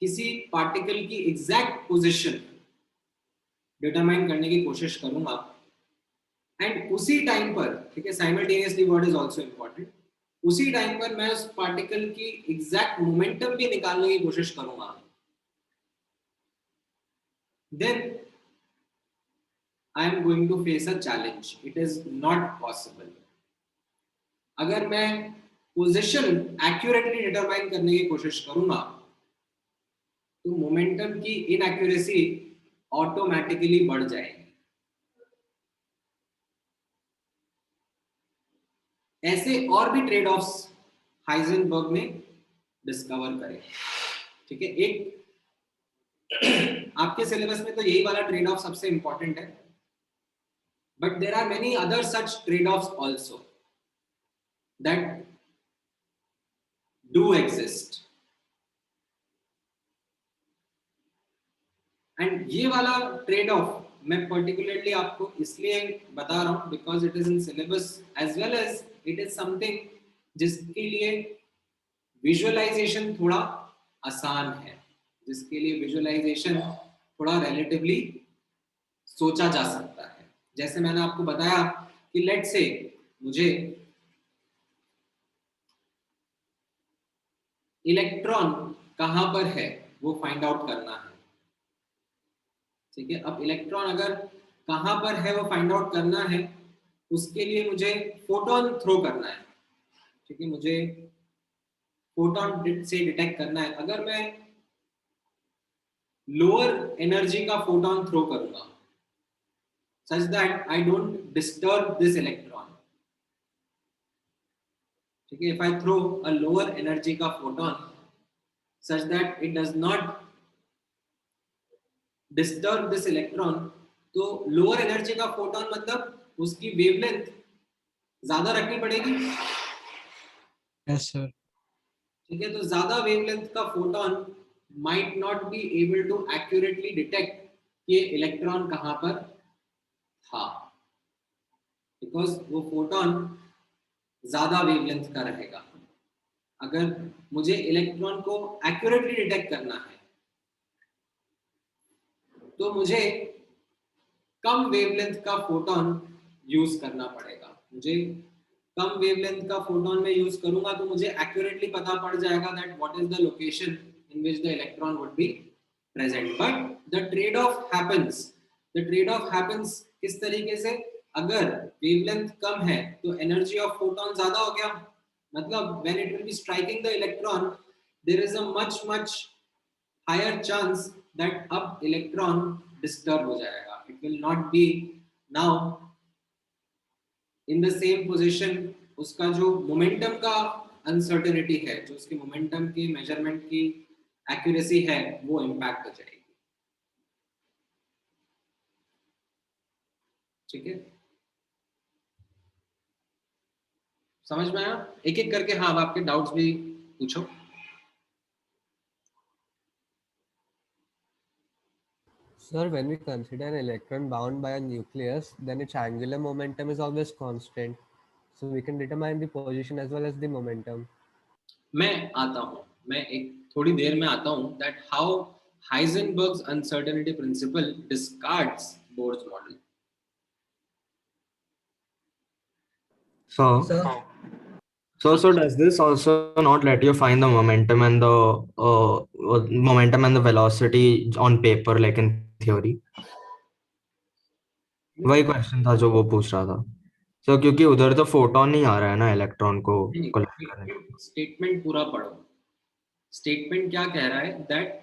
किसी particle की exact position determine करने की कोशिश करूंगा, and उसी टाइम पर, ठीक है, simultaneously word is also important, उसी टाइम पर मैं उस पार्टिकल की एग्जैक्ट मोमेंटम भी निकालने की कोशिश करूंगा, then I am going to face a challenge. It is not possible. अगर मैं पोजीशन एक्यूरेटली डिटरमाइन करने की कोशिश करूंगा तो मोमेंटम की इनएक्यूरेसी ऑटोमेटिकली बढ़ जाएगी. ऐसे और भी ट्रेड ऑफ्स हाइजेनबर्ग ने डिस्कवर करे, ठीक है. एक आपके सिलेबस में तो यही वाला ट्रेड ऑफ सबसे इंपॉर्टेंट है, but there are many other such trade offs also that do exist. And ये वाला ट्रेड ऑफ मैं पर्टिकुलरली आपको इसलिए बता रहा हूं because it is in syllabus as well as it is something जिसके लिए विजुअलाइजेशन थोड़ा आसान है, जिसके लिए विजुअलाइजेशन थोड़ा रिलेटिवली सोचा जा सकता है. जैसे मैंने आपको बताया कि लेट्स से मुझे इलेक्ट्रॉन कहां पर है वो फाइंड आउट करना है, ठीक है. अब इलेक्ट्रॉन अगर कहां पर है वो फाइंड आउट करना है, उसके लिए मुझे फोटोन थ्रो करना है, ठीक है. मुझे फोटोन से डिटेक्ट करना है. अगर मैं लोअर एनर्जी का फोटोन थ्रो करूंगा such that I don't disturb this electron, ठीक है. If I throw a lower energy का photon such that it does not disturb this electron, तो lower energy का photon मतलब उसकी wavelength ज्यादा रखनी पड़ेगी. Yes sir. ठीक है. तो ज्यादा wavelength का photon might not be able to accurately detect कि इलेक्ट्रॉन कहां पर था, बिकॉज वो फोटोन ज्यादा वेवलेंथ का रहेगा. अगर मुझे इलेक्ट्रॉन को एक्यूरेटली डिटेक्ट करना है तो मुझे कम वेवलेंथ का फोटोन यूज करना पड़ेगा. मुझे कम वेवलेंथ का फोटोन में यूज करूंगा तो मुझे एक्यूरेटली पता पड़ जाएगा that what is the location in which the electron would be present. But the trade off happens किस तरीके से? अगर वेवलेंथ कम है तो एनर्जी ऑफ फोटोन ज्यादा हो गया, मतलब when it will be striking the electron there is a much higher chance that अब इलेक्ट्रॉन डिस्टर्ब हो जाएगा. It will not be now in the same position. उसका जो मोमेंटम का अनसर्टेनिटी है, जो उसके मोमेंटम की मेजरमेंट की एक्यूरेसी है, वो इम्पैक्ट हो जाएगी. ठीक है, समझ में आया? एक एक करके हाँ, अब आपके डाउट्स भी पूछो. Sir, when we consider an electron bound by a nucleus, then its angular momentum is always constant. So we can determine the position as well as the momentum. मैं आता हूँ, मैं एक थोड़ी देर में आता हूँ that how Heisenberg's uncertainty principle discards Bohr's model. So does this also not let you find the momentum and the velocity on paper like in theory? वही क्वेश्चन था जो वो पूछ रहा था. So क्योंकि उधर तो फोटोन नहीं आ रहा है ना इलेक्ट्रॉन को collect करने के लिए. स्टेटमेंट पूरा पढ़ो. स्टेटमेंट क्या कह रहा है? दैट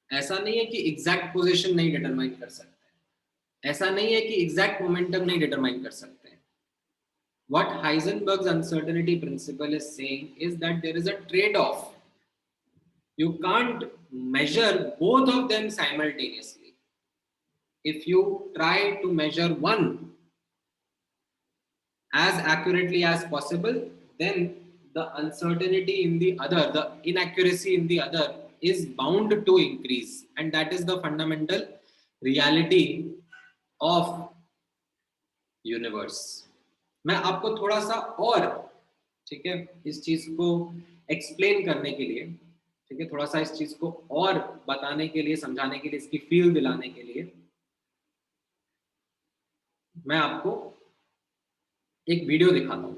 ऐसा नहीं है कि एग्जैक्ट पोजीशन नहीं डिटरमाइन कर सकते, ऐसा नहीं है कि एग्जैक्ट मोमेंटम नहीं डिटरमाइन कर सकते. What Heisenberg's uncertainty principle is saying is that there is a trade-off. You can't measure both of them simultaneously. If you try to measure one as accurately as possible, then the uncertainty in the other, the inaccuracy in the other is bound to increase, and that is the fundamental reality of universe. मैं आपको थोड़ा सा और, ठीक है, इस चीज को एक्सप्लेन करने के लिए, ठीक है, थोड़ा सा इस चीज को और बताने के लिए, समझाने के लिए, इसकी फील दिलाने के लिए मैं आपको एक वीडियो दिखाता हूँ.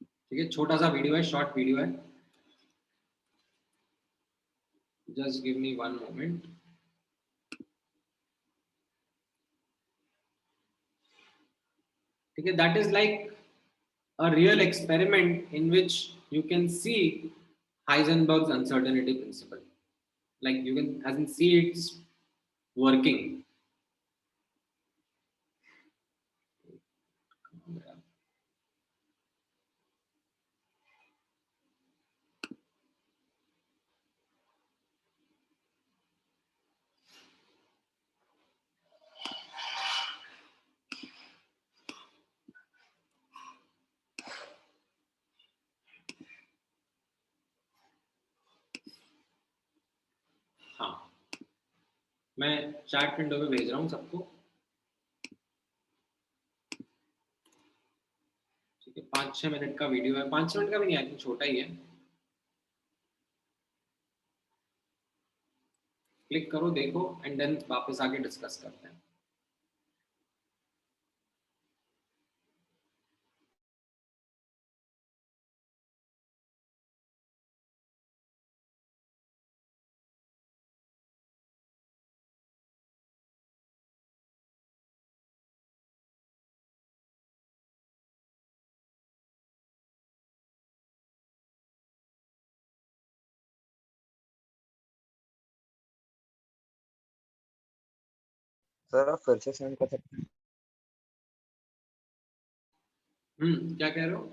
ठीक है, छोटा सा वीडियो है, शॉर्ट वीडियो है. Just give me 1 moment. ठीक है, that is like a real experiment in which you can see Heisenberg's uncertainty principle. Like you can as in see it's working. हाँ, मैं चैट विंडो में भेज रहा हूँ सबको. ठीक है, 5-6 मिनट का वीडियो है. 5 मिनट का भी नहीं, आई थिंक छोटा ही है. क्लिक करो, देखो, एंड देन वापस आके डिस्कस करते हैं. सर आप फिर से सेंड कर सकते हैं. क्या कह रहे हो?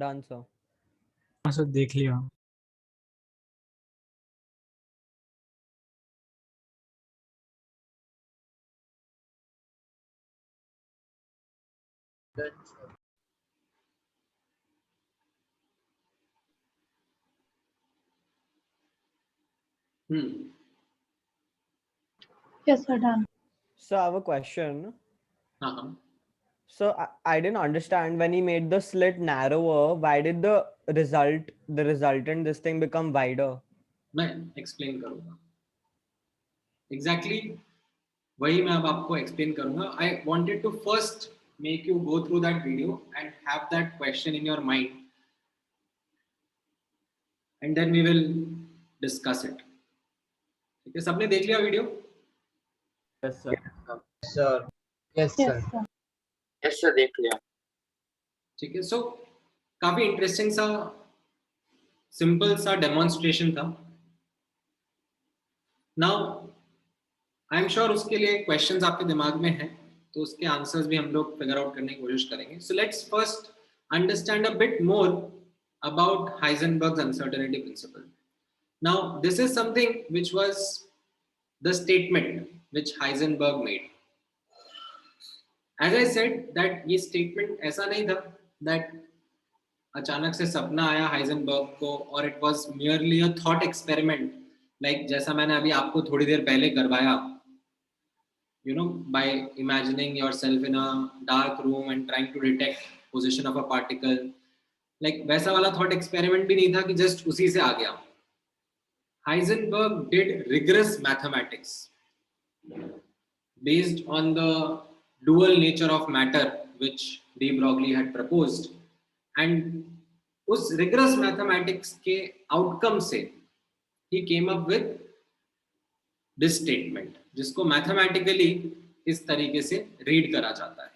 Done, sir. हाँ सर देख लिया. Yes, sir, done. So I have a question. Uh-huh. So I didn't understand when he made the slit narrower, why did the resultant this thing become wider? मैं explain करूँगा. Exactly वही मैं अब आपको explain करूँगा. I wanted to first make you go through that video and have that question in your mind, and then we will discuss it. ठीक है, सबने देख लिया video? Yes, sir. Sir. Yes, Yes, sir. sir. Yes sir देख लिया. ठीक है, सो काफी इंटरेस्टिंग सा सिंपल सा डेमोन्स्ट्रेशन था. नाउ आई एम श्योर उसके लिए क्वेश्चंस आपके दिमाग में हैं, तो उसके आंसर्स भी हम लोग फिगर आउट करने की कोशिश करेंगे. So let's first understand a bit more about Heisenberg's uncertainty principle. Now this is something which was the statement which Heisenberg made. As I said that ये स्टेटमेंट ऐसा नहीं था that अचानक से सपना आया हाइजेनबर्ग को और it was merely a thought experiment, like जैसा मैंने अभी आपको थोड़ी देर पहले करवाया, you know, by imagining yourself in a dark room and trying to detect position of a particle, like वैसा वाला thought experiment भी नहीं था कि just उसी से आ गया. Heisenberg did rigorous mathematics based on the dual nature of matter which de Broglie had proposed, and उस rigorous mathematics के outcome से he came up with this statement जिसको mathematically इस तरीके से read करा जाता है.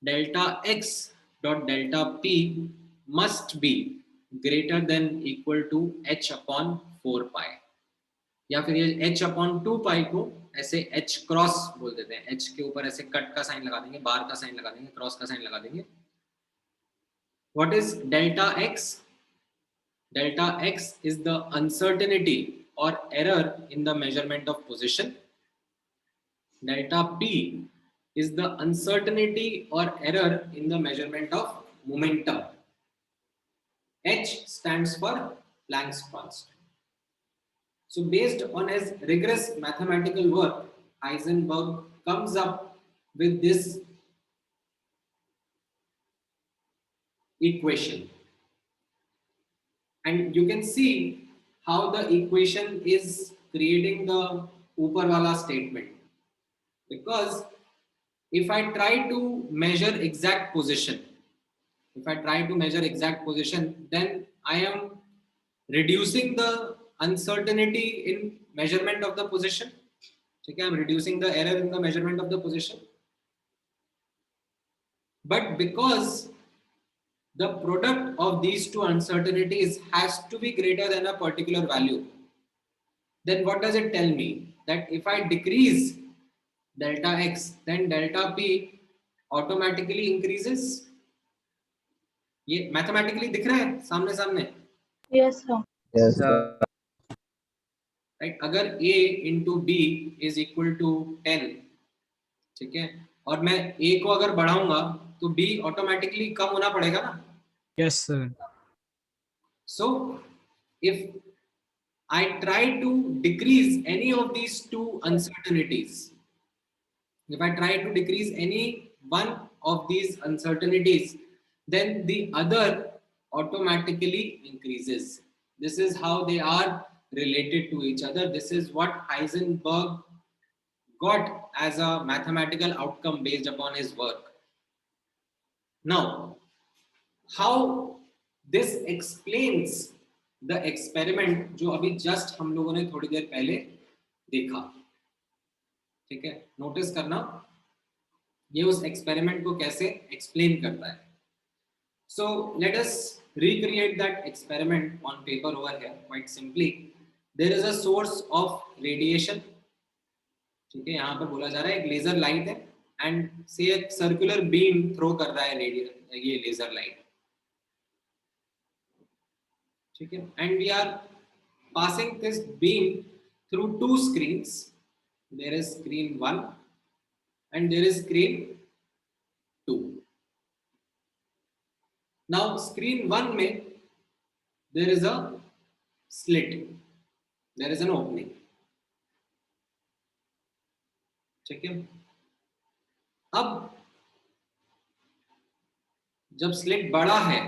Delta x dot delta p must be greater than equal to h upon 4 pi, या फिर ये h upon 2 pi को ऐसे h क्रॉस बोल देते हैं. h के ऊपर ऐसे कट का साइन लगा देंगे, बार का साइन लगा देंगे, क्रॉस का साइन लगा देंगे. What is delta x? Delta x is the uncertainty or error in the measurement of position. Delta p is the uncertainty or error in the measurement of momentum. H stands for Planck's constant. So based on his rigorous mathematical work, Heisenberg comes up with this equation. And you can see how the equation is creating the upar wala statement. Because if I try to measure exact position, then I am reducing the uncertainty in measurement of the position. Okay, I am reducing the error in the measurement of the position. But because the product of these two uncertainties has to be greater than a particular value, then what does it tell me? That if I decrease delta x, then delta p automatically increases. ये mathematically दिख रहा है सामने सामने? Yes, sir. Yes, sir. Right? अगर a into b is equal to 10, ठीक है, और मैं a को अगर बढ़ाऊंगा तो b automatically कम होना पड़ेगा ना? Yes, sir. So if I try to decrease any of these two uncertainties, if I try to decrease any one of these uncertainties, then the other automatically increases. This is how they are related to each other. This is what Heisenberg got as a mathematical outcome based upon his work. Now, how this explains the experiment जो अभी just हम लोगों ने थोड़ी देर पहले देखा, ठीक है, नोटिस करना ये उस एक्सपेरिमेंट को कैसे एक्सप्लेन करता है. So let us recreate that experiment on paper over here. Quite simply, there is a source of radiation, ठीक है, यहाँ पर बोला जा रहा है एक लेजर लाइट है and say a circular beam throw कर रहा है ये laser light, ठीक है, and we are passing this beam through two screens. There is screen 1 and there is screen 2. Now screen 1 में there is a slit, there is an opening, ठीक है. अब जब स्लिट बड़ा है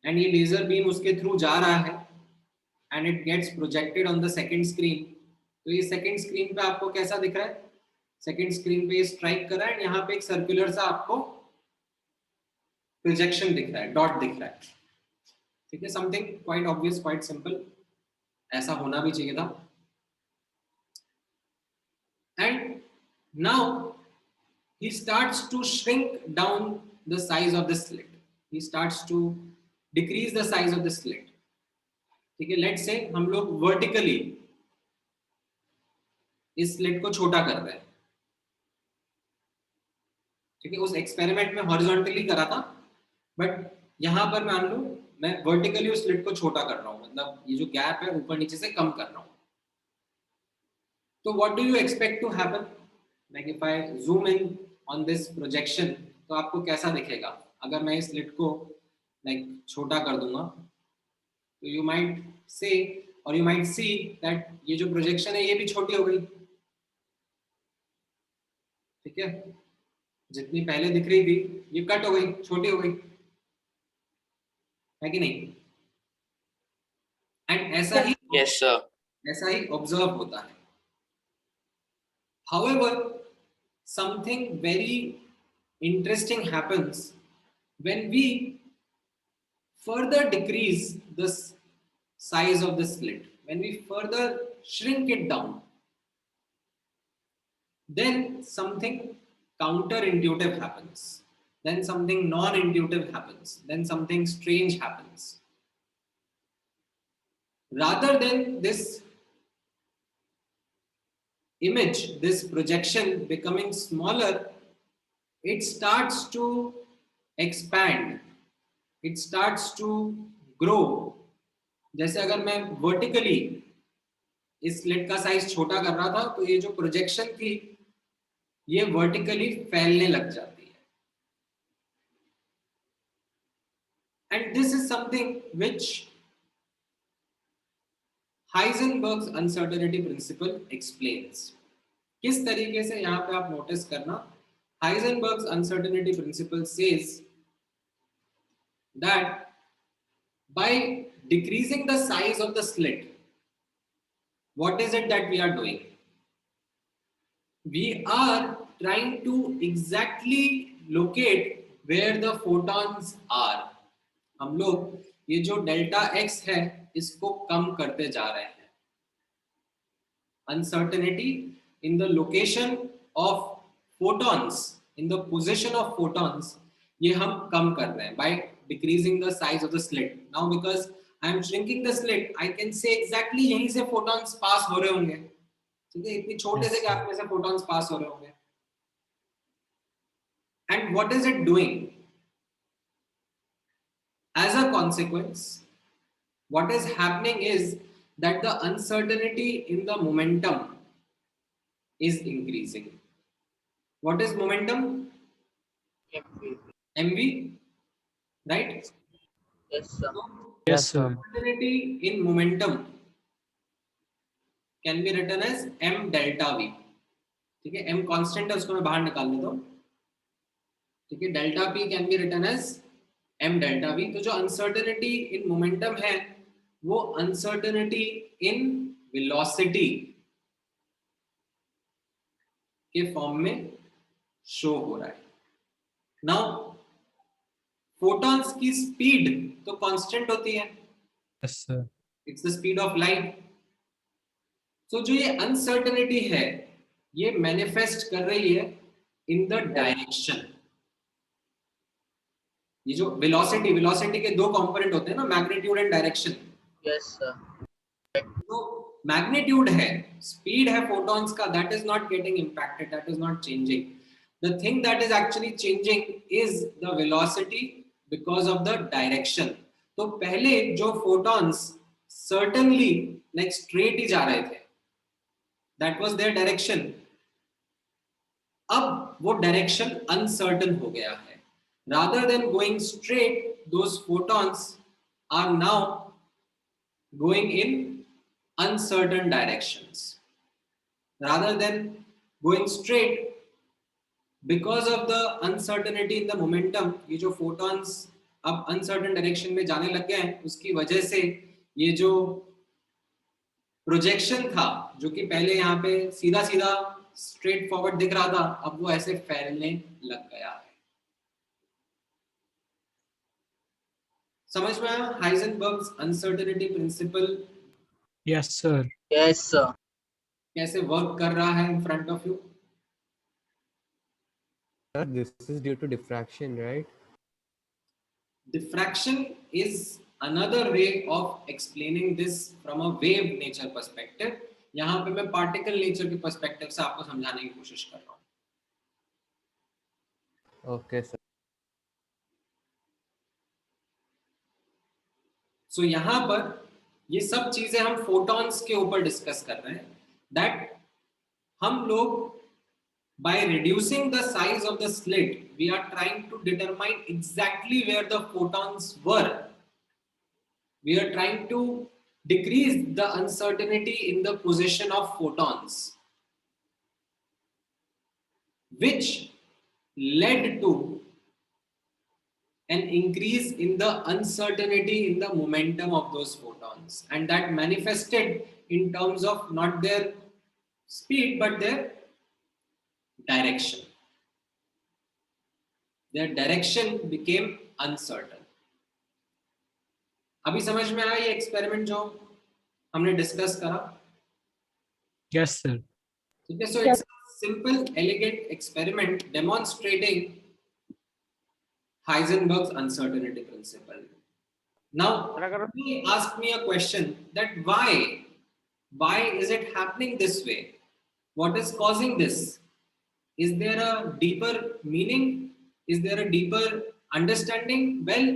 एंड ये लेजर बीम उसके थ्रू जा रहा है and it gets projected on the second screen, तो ये सेकंड स्क्रीन पे आपको कैसा दिख रहा है? सेकंड स्क्रीन पे ये स्ट्राइक कर रहा है, यहाँ पे एक सर्कुलर सा आपको प्रोजेक्शन दिख रहा है, डॉट दिख रहा है, ठीक है. Something quite obvious, quite simple, ऐसा होना भी चाहिए था. And now he starts to shrink down the size of the slit. He starts to decrease the size of the slit. ठीक है, let's say हम लोग vertically इस स्लिट को छोटा कर रहे हैं, ठीक है. उस एक्सपेरिमेंट में हॉरिजॉन्टली करा था, बट यहाँ पर मान लो मैं वर्टिकली उस स्लिट को छोटा कर रहा हूँ, मतलब ये जो गैप है ऊपर नीचे से कम कर रहा हूँ. तो what do you expect to happen? Like if I zoom in on this projection, तो आपको कैसा दिखेगा अगर मैं इस स्लिट को like छोटा कर दूंगा? तो you might say or you might see that ये जो प्रोजेक्शन है ये भी छोटी हो गई, ठीक है. जितनी पहले दिख रही थी ये कट हो गई, छोटी हो गई, है कि नहीं? एंड ऐसा ही Yes, sir. ऐसा ही ऑब्जर्व होता है. However, something very interesting happens when we further decrease the size of the slit, when we further shrink it down, then something counterintuitive happens, then something non-intuitive happens, then something strange happens. Rather than this image, this projection becoming smaller, it starts to expand, it starts to grow. जैसे अगर मैं vertically इस स्लिट का साइज छोटा कर रहा था, तो ये जो प्रोजेक्शन थी ये vertically फैलने लग जाती है. And this is something which Heisenberg's uncertainty principle explains. किस तरीके से यहाँ पे आप नोटिस करना, Heisenberg's uncertainty principle says that by decreasing the size of the slit, what is it that we are doing? We are trying to exactly locate where the photons are. हम लोग ये जो डेल्टा x है इसको कम करते जा रहे हैं. Uncertainty in the location of photons, in the position of photons, ये हम कम कर रहे हैं by decreasing the size of the slit. Now because I am shrinking the slit, I can say exactly यहीं से photons pass हो रहे होंगे, ठीक है. इतनी छोटे से गैप में से photons pass हो रहे होंगे. And what is it doing? As a consequence, what is happening is that the uncertainty in the momentum is increasing. What is momentum? mv, right? Yes, sir. Yes, sir. Uncertainty in momentum can be written as m delta v. ठीक है, m constant है, उसको मैं बाहर निकाल लेता हूँ. ठीक है, delta p can be written as m delta v. तो जो uncertainty in momentum है वो uncertainty in velocity के फॉर्म में शो हो रहा है. Now photons की स्पीड तो कांस्टेंट होती है. Yes, sir. It's the speed of light. So जो ये uncertainty है ये मैनिफेस्ट कर रही है in the direction. ये जो वेलोसिटी के दो कंपोनेंट होते हैं ना, magnitude and direction. Yes, sir. तो मैग्नीट्यूड है, स्पीड है फोटॉन्स का, that is not getting impacted, that is not changing. The thing that is actually changing is the velocity because of the direction. तो पहले जो फोटॉन्स सर्टेनली लाइक स्ट्रेट ही जा रहे थे, दैट वाज देयर डायरेक्शन. अब वो डायरेक्शन अनसर्टेन हो गया है. Rather than going straight, those photons are now going in uncertain directions. Rather than going straight, because of the uncertainty in the momentum, ये जो photons अब uncertain direction में जाने लग गए हैं, उसकी वजह से ये जो projection था, जो कि पहले यहाँ पे सीधा सीधा straight forward दिख रहा था, अब वो ऐसे फैलने लग गया है. समझ में आया Heisenberg's uncertainty principle? Yes sir. Yes sir. कैसे वर्क कर रहा है in front of you? Sir, this is due to diffraction, right? Diffraction is another way of explaining this from a wave nature perspective. यहाँ पे मैं पार्टिकल नेचर के पर्सपेक्टिव से आपको समझाने की कोशिश कर रहा हूँ. Okay, sir. सो यहाँ पर ये सब चीजें हम फोटॉन्स के ऊपर डिस्कस कर रहे हैं. दैट हम लोग by reducing the size of the slit, we are trying to determine exactly where the photons were. We are trying to decrease the uncertainty in the position of photons, which led to an increase in the uncertainty in the momentum of those photons, and that manifested in terms of not their speed but their direction. Their direction became uncertain. अभी समझ में आया ये एक्सपेरिमेंट जो हमने डिस्कस करा? Yes sir. ठीक है. So it's simple elegant experiment demonstrating Heisenberg's uncertainty principle. Now, he asked me a question that why is it happening this way? What is causing this? Is there a deeper meaning? Is there a deeper understanding? Well,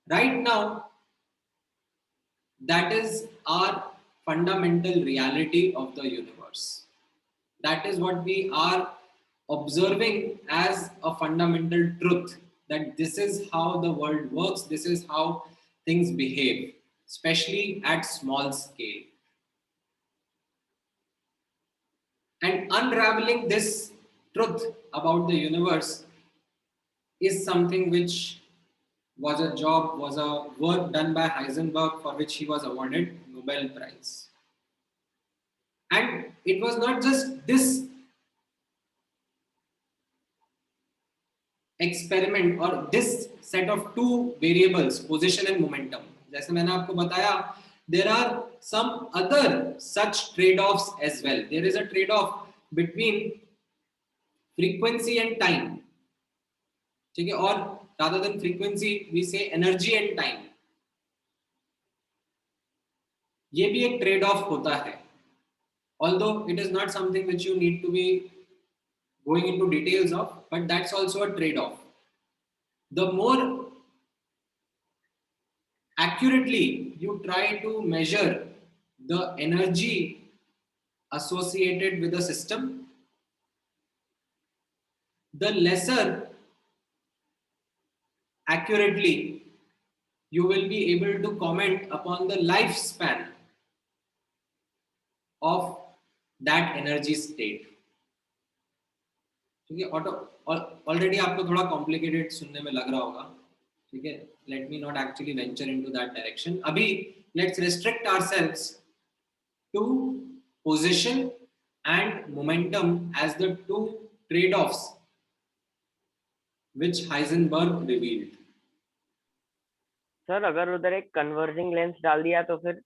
right now, that is our fundamental reality of the universe. That is what we are observing as a fundamental truth. That this is how the world works, this is how things behave, especially at small scale. And unraveling this truth about the universe is something which was a job, was a work done by Heisenberg, for which he was awarded Nobel Prize. And it was not just this experiment or this set of two variables, position and momentum. जैसे मैंने आपको बताया, there are some other such trade-offs as well. There is a trade-off between frequency and time. ठीक है. और rather than frequency, we say energy and time. ये भी एक trade-off होता है. Although it is not something which you need to be going into details of, but that's also a trade-off. The more accurately you try to measure the energy associated with the system, the lesser accurately you will be able to comment upon the lifespan of that energy state. ठीक है. ऑलरेडी आपको थोड़ा कॉम्प्लिकेटेड सुनने में लग रहा होगा. ठीक है. Let me not actually venture into that direction. अभी let's restrict ourselves to position and momentum as the two trade-offs which Heisenberg revealed. Sir अगर उधर एक कन्वर्जिंग लेंस डाल दिया तो फिर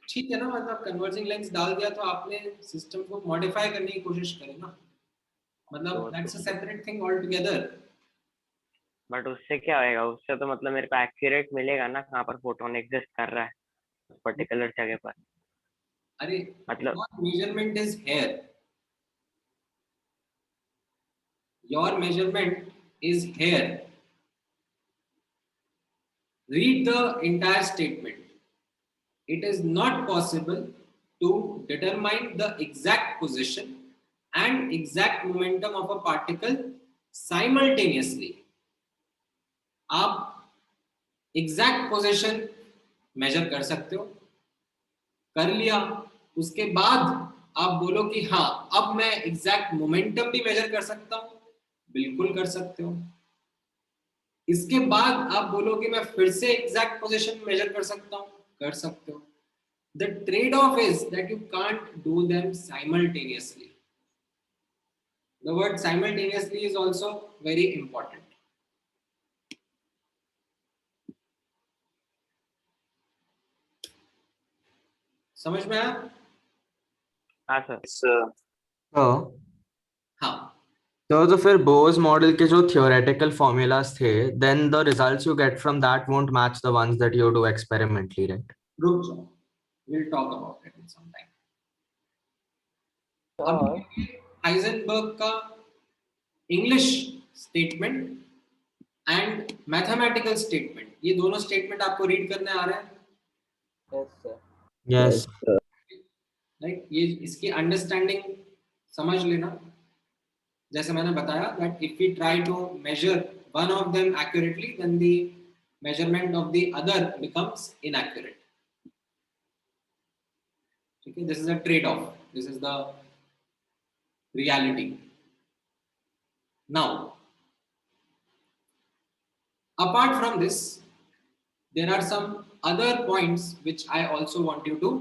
ठीक है ना. मतलब कन्वर्जिंग लेंस डाल दिया तो आपने सिस्टम को मॉडिफाई करने की कोशिश करी ना. मतलब that's a separate thing all together. But उससे क्या होएगा, उससे तो मतलब मेरे को एक्यूरेट मिलेगा ना कहाँ पर फोटोन एग्जिस्ट कर रहा है पर्टिकुलर जगह पर। अरे मतलब measurement is here. Your measurement is here. Read the entire statement. It is not possible to determine the exact position and exact momentum of a particle simultaneously. आप exact position measure कर सकते हो, कर लिया, उसके बाद आप बोलो कि हाँ अब मैं exact momentum भी measure कर सकता हूँ, बिल्कुल कर सकते हो। इसके बाद आप बोलो कि मैं फिर से exact position measure कर सकता हूँ, कर सकते हो। The trade-off is that you can't do them simultaneously. The word simultaneously is also very important. समझ में आया? हाँ सर। तो हाँ तो फिर बोस मॉडल के जो थियोरेटिकल फॉर्मूलाज थे, then the results you get from that won't match the ones that you do experimentally, right? रुक जाओ, we'll talk about it in some time. अब हाइजेनबर्ग का English statement and mathematical statement, ये दोनों स्टेटमेंट आपको रीड करने आ रहे हैं? यस राइट, ये इसकी अंडरस्टैंडिंग समझ लेना। जैसे मैंने बताया that if we try to measure one of them accurately, then the measurement of the other becomes inaccurate. Okay, this is a trade-off. This is the reality. Now, apart from this, there are some other points which I also want you to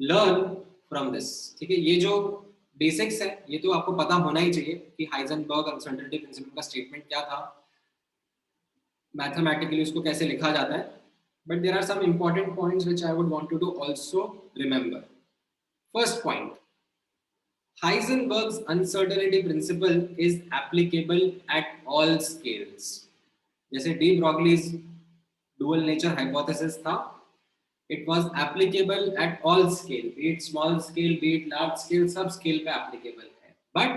learn from this. ठीक है, ये जो बेसिक्स है ये तो आपको पता होना ही चाहिए कि हाइजेनबर्ग अनसर्टेनिटी प्रिंसिपल का स्टेटमेंट क्या था, मैथमेटिकली उसको कैसे लिखा जाता है, but there are some important points which I would want you to also remember. First point, Heisenberg's uncertainty principle is applicable at all scales. जैसे de Broglie's dual nature hypothesis था, it was applicable at all scale, be it small scale, be it large scale, सब scale पे applicable है, but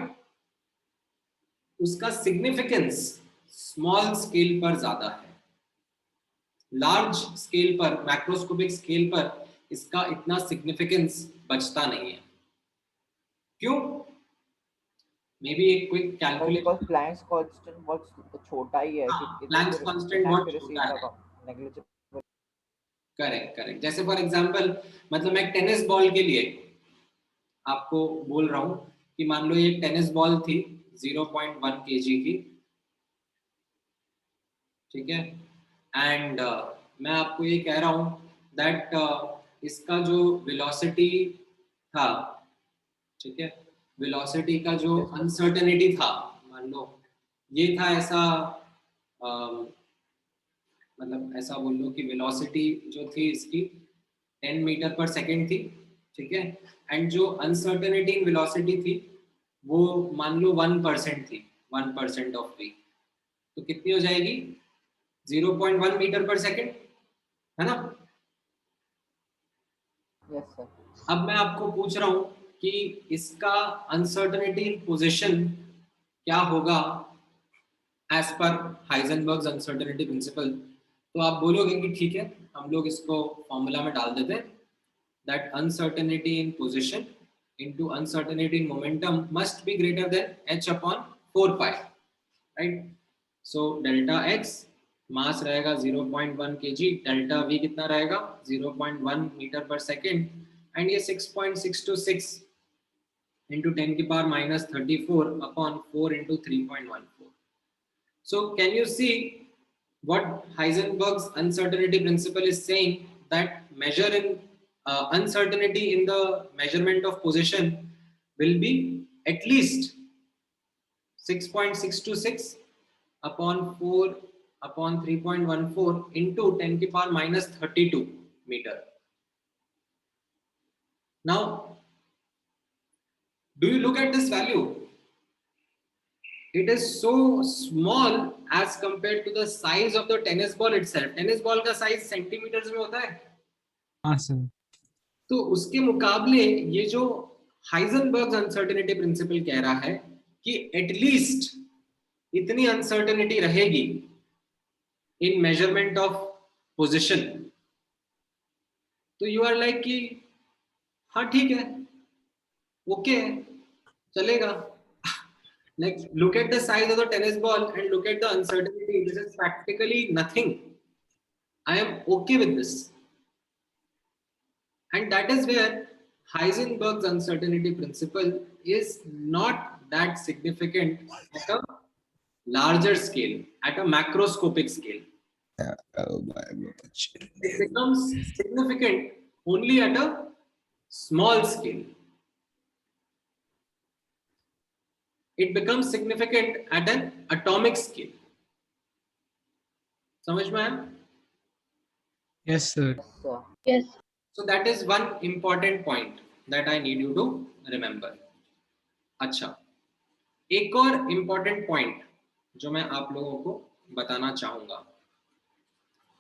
उसका significance small scale पर ज्यादा है, large scale पर, macroscopic scale पर इसका इतना significance बचता नहीं है. क्यों? मे बी एक क्विक कैलकुलेशन. प्लैंक्स कांस्टेंट बहुत छोटा ही है कि प्लैंक्स कांस्टेंट बहुत छोटा है. नेग्लिजिबल. करेक्ट. जैसे फॉर एग्जांपल, मतलब मैं टेनिस बॉल के लिए आपको बोल रहा हूं कि मान लो ये टेनिस बॉल थी 0.1 kg की, ठीक है, एंड मैं आपको ये कह रहा हूं दैट इसका जो वेलोसिटी था, ठीक है, वेलोसिटी का जो अनसर्टेनिटी था, मान लो ये था ऐसा, मतलब ऐसा बोल लो कि वेलोसिटी जो थी इसकी 10 मीटर पर सेकेंड थी, ठीक है, एंड जो अनसर्टेनिटी इन वेलोसिटी थी वो मान लो 1% थी, 1% ऑफ v, तो कितनी हो जाएगी? 0.1 मीटर पर सेकेंड, है ना? Yes sir. अब मैं आपको पूछ रहा हूं कि इसका अनसर्टेनिटी इन पोजीशन क्या होगा एज पर हाइजेनबर्ग्स अनसर्टेनिटी प्रिंसिपल. तो आप बोलोगे कि ठीक है, हम लोग इसको फॉर्मूला में डाल देते हैं, that uncertainty in position into uncertainty in momentum must be greater than h upon 4 pi, right? So delta x मास रहेगा 0.1 kg, डेल्टा v कितना रहेगा? 0.1 मीटर पर सेकेंड, एंड ये 6.626 into 10 की power minus 34 upon 4 into 3.14. So can you see what Heisenberg's uncertainty principle is saying, that measure in uncertainty in the measurement of position will be at least 6.626 upon 4 upon 3.14 into 10 की power minus 32 meter. Now, do you look at this value? it is so small as compared to the size of the tennis ball itself. Tennis ball का size सेंटीमीटर्स में होता है. हाँ सर. तो उसके मुकाबले ये जो हाइजेनबर्ग अनसर्टेनिटी प्रिंसिपल कह रहा है कि एटलीस्ट इतनी अनसर्टेनिटी रहेगी इन मेजरमेंट ऑफ पोजीशन. तो यू आर लाइक कि हाँ ठीक है, ओके है, चलेगा. Like look at the size of the tennis ball and look at the uncertainty. This is practically nothing. I am okay with this. And that is where Heisenberg's uncertainty principle is not that significant at a larger scale, at a macroscopic scale. Oh my gosh. It becomes significant only at a small scale. It becomes significant at an atomic scale. समझ में आया? Yes sir. Yes. So that is one important point that I need you to remember. अच्छा, एक और important point जो मैं आप लोगों को बताना चाहूँगा,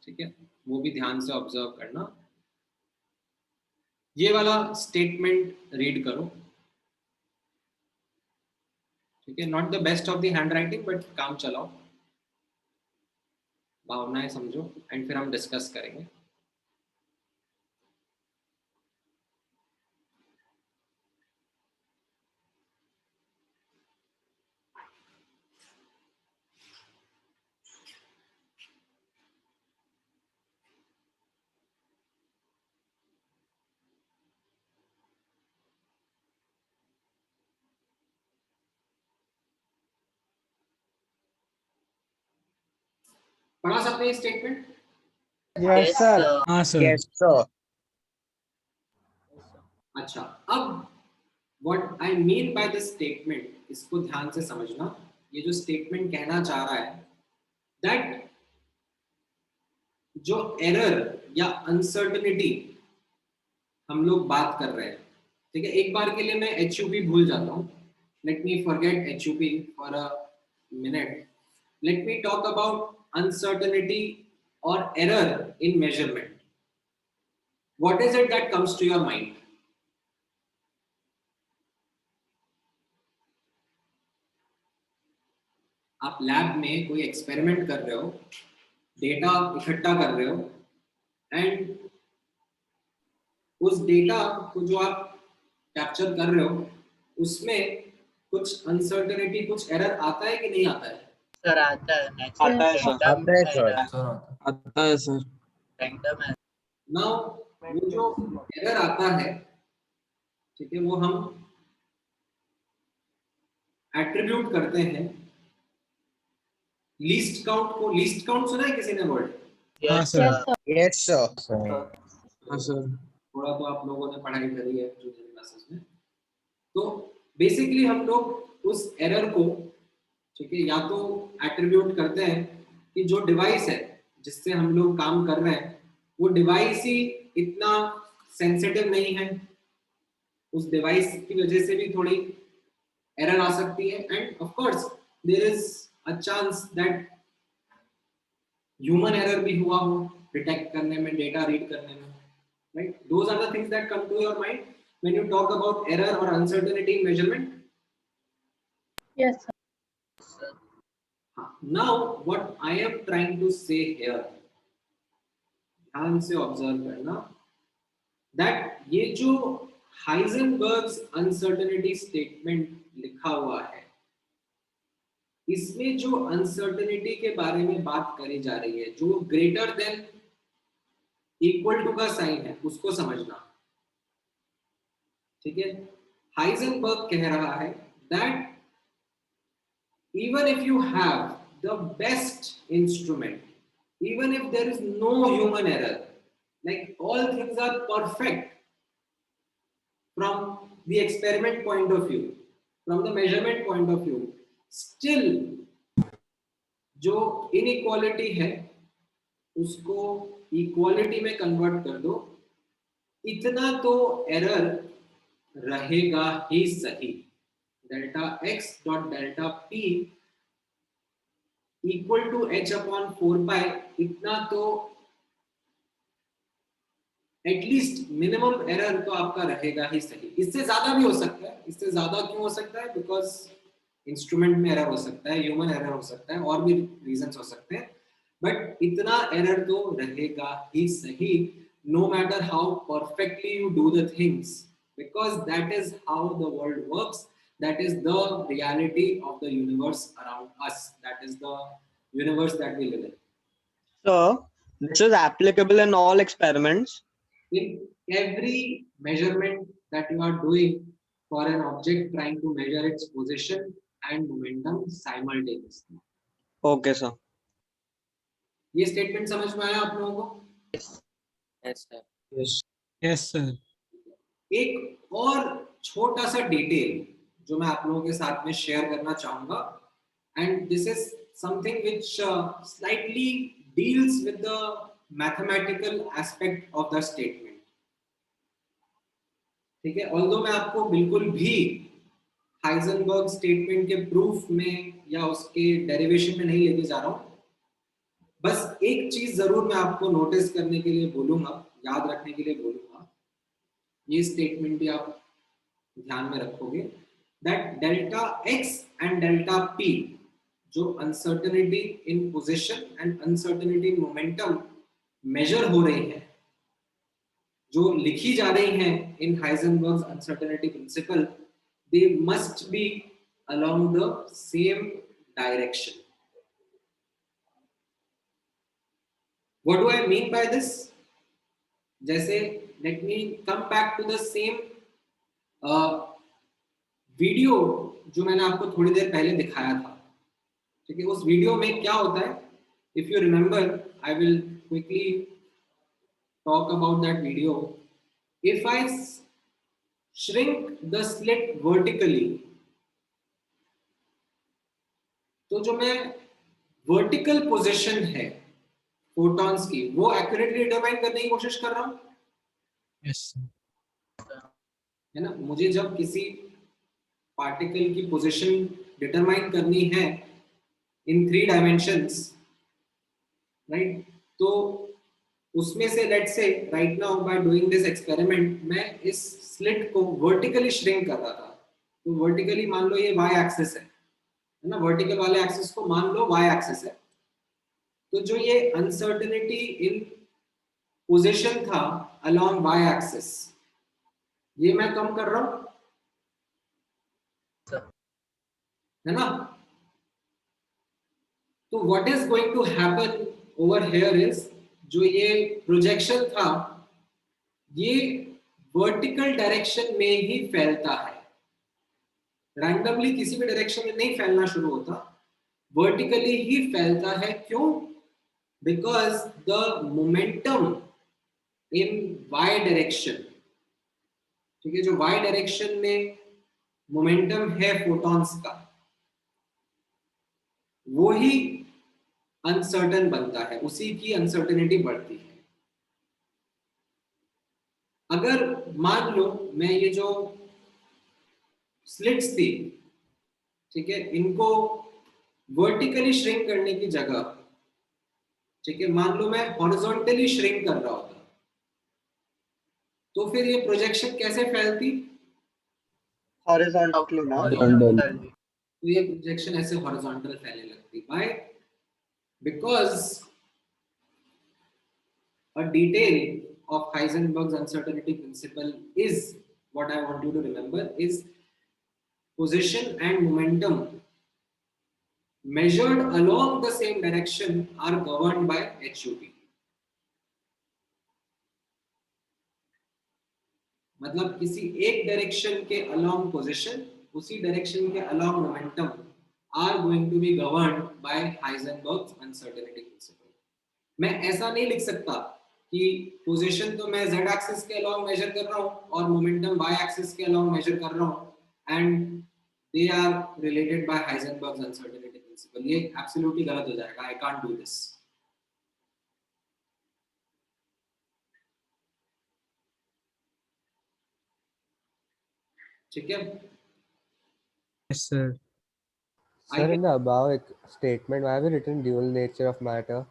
ठीक है, वो भी ध्यान से ऑब्जर्व करना. ये वाला स्टेटमेंट रीड करो, ठीक है. Not the best of the handwriting but काम चलाओ, भावनाएं समझो एंड फिर हम डिस्कस करेंगे. पढ़ा सकते हैं स्टेटमेंट? Yes, sir. हाँ सर. Yes, sir. अच्छा, अब what I mean by this statement, इसको ध्यान से समझना. ये जो स्टेटमेंट कहना चाह रहा है that जो एरर या अनसर्टेनिटी हम लोग बात कर रहे हैं, ठीक है. एक बार के लिए मैं HUP भूल जाता हूँ. Let me forget HUP for a minute. Let me talk about uncertainty or error in measurement. What is it that comes to your mind? आप लैब में कोई एक्सपेरिमेंट कर रहे हो, डेटा इकट्ठा कर रहे हो एंड उस डेटा को जो आप कैप्चर कर रहे हो उसमें कुछ अनसर्टेनिटी, कुछ एरर आता है कि नहीं आता है? सर आता है. आता है सर. आता है सर. Random है. नाउ वो जो एरर आता है, ठीक है, वो हम एट्रीब्यूट करते हैं लीस्ट काउंट को. लीस्ट काउंट सुना है किसी ने word? Yes, sir. sir. Yes, sir. हाँ सर. थोड़ा तो आप लोगों ने पढ़ाई करी है जूनियर क्लासेस में. तो बेसिकली हम लोग उस एरर को, ठीक है, या तो एट्रीब्यूट करते हैं कि जो डिवाइस है जिससे हम लोग काम कर रहे हैं वो डिवाइस ही इतना सेंसिटिव नहीं है, उस डिवाइस की वजह से भी थोड़ी एरर आ सकती है. And of course there is a chance that human error भी हुआ हो डिटेक्ट करने में, डेटा रीड करने में, right? Those are the things that come to your mind when you talk about error और uncertainty in measurement. Yes, sir. Now what I am trying to say here, ध्यान से ऑब्जर्व करना, that ये जो हाइजेनबर्ग्स अनसर्टेनिटी स्टेटमेंट लिखा हुआ है, इसमें जो अनसर्टेनिटी के बारे में बात करी जा रही है, जो ग्रेटर देन इक्वल टू का साइन है, उसको समझना, ठीक है. हाइजेनबर्ग कह रहा है that even if you have the best instrument, even if there is no human error, like all things are perfect from the experiment point of view, from the measurement point of view, still जो inequality है उसको equality में convert कर दो, इतना तो error रहेगा ही सही. Delta x dot delta p equal to h upon 4 pi, इतना तो एटलीस्ट मिनिमम एरर तो आपका रहेगा ही सही। इससे ज्यादा भी हो सकता है। इससे ज्यादा क्यों हो सकता है? बिकॉज इंस्ट्रूमेंट में एरर हो सकता है, ह्यूमन एरर हो सकता है, और भी रीजंस हो सकते हैं, बट इतना एरर तो रहेगा ही सही, no matter how perfectly you do the things, because that is how the world works, that is the reality of the universe around us, that is the universe that we live in. So this is applicable in all experiments. In every measurement that you are doing for an object, trying to measure its position and momentum simultaneously. Okay, sir. ये स्टेटमेंट समझ में आया आप लोगों को? Yes sir. Yes sir. एक और छोटा सा डिटेल जो मैं आप लोगों के साथ में शेयर करना चाहूंगा, and this is something which slightly deals with the mathematical aspect of the statement. ठीक है, ऑल्दो मैं आपको बिल्कुल भी हाइजेनबर्ग स्टेटमेंट के प्रूफ में या उसके डेरिवेशन में नहीं लेके जा रहा हूं, बस एक चीज जरूर मैं आपको नोटिस करने के लिए बोलूंगा, याद रखने के लिए बोलूंगा, ये स्टेटमेंट भी आप ध्यान में रखोगे, that delta x and delta p, जो uncertainty in position and uncertainty in momentum measure हो रही है, जो लिखी जा रही हैं in Heisenberg's uncertainty principle, they must be along the same direction. What do I mean by this? जैसे let me come back to the same video जो मैंने आपको थोड़ी देर पहले दिखाया था। ठीक है, उस वीडियो में क्या होता है, if you remember, I will quickly talk about that video. If I shrink the slit vertically, तो जो मैं वर्टिकल पोजीशन है फोटॉन्स की, वो एक्यूरेटली डिटरमाइन करने की कोशिश कर रहा हूं। यस है ना, मुझे जब किसी पार्टिकल की पोजीशन डिटरमाइन करनी है इन 3 डायमेंशंस, राइट, तो उसमें से let's say right now by doing this experiment मैं इस स्लिट को वर्टिकली श्रिंक कर रहा था। तो वर्टिकली मान लो ये y एक्सिस है ना, वर्टिकल वाले एक्सिस को मान लो y एक्सिस है। तो जो ये अनसर्टेनिटी इन पोजीशन था अलोंग y एक्सिस, ये मैं कम कर रहा हूं, है ना। तो what is going to happen over here is, जो ये प्रोजेक्शन था ये वर्टिकल डायरेक्शन में ही फैलता है, रैंडमली किसी भी डायरेक्शन में नहीं फैलना शुरू होता, वर्टिकली ही फैलता है। क्यों? Because the momentum in y direction, ठीक है, जो y डायरेक्शन में मोमेंटम है फोटॉन्स का, वो ही अनसर्टन बनता है, उसी की अनसर्टेनिटी बढ़ती है। अगर मान लो मैं ये जो स्लिट्स थी, ठीक है, इनको वर्टिकली श्रिंक करने की जगह, ठीक है, मान लो मैं हॉरिजॉन्टली श्रिंक कर रहा होता, तो फिर ये प्रोजेक्शन कैसे फैलती? Horizontally ना। तो ये प्रोजेक्शन ऐसे हॉरिजॉन्टल फैलने लगती। Why? Because a detail of Heisenberg's uncertainty principle is, what I want you to remember is, position and momentum measured along the same direction are governed by HUT. मतलब किसी एक डायरेक्शन के along position, उसी डायरेक्शन के along momentum are going to be governed by Heisenberg's uncertainty principle. मैं ऐसा नहीं लिख सकता कि पोजीशन तो मैं z एक्सिस के अलोंग मेजर कर रहा हूं और मोमेंटम y एक्सिस के अलोंग मेजर कर रहा हूं and they are related by Heisenberg's uncertainty principle. ये एब्सोल्युटली गलत हो जाएगा। I can't do this. ठीक है, yes sir. Sir, in the above statement, why have you written dual nature of matter?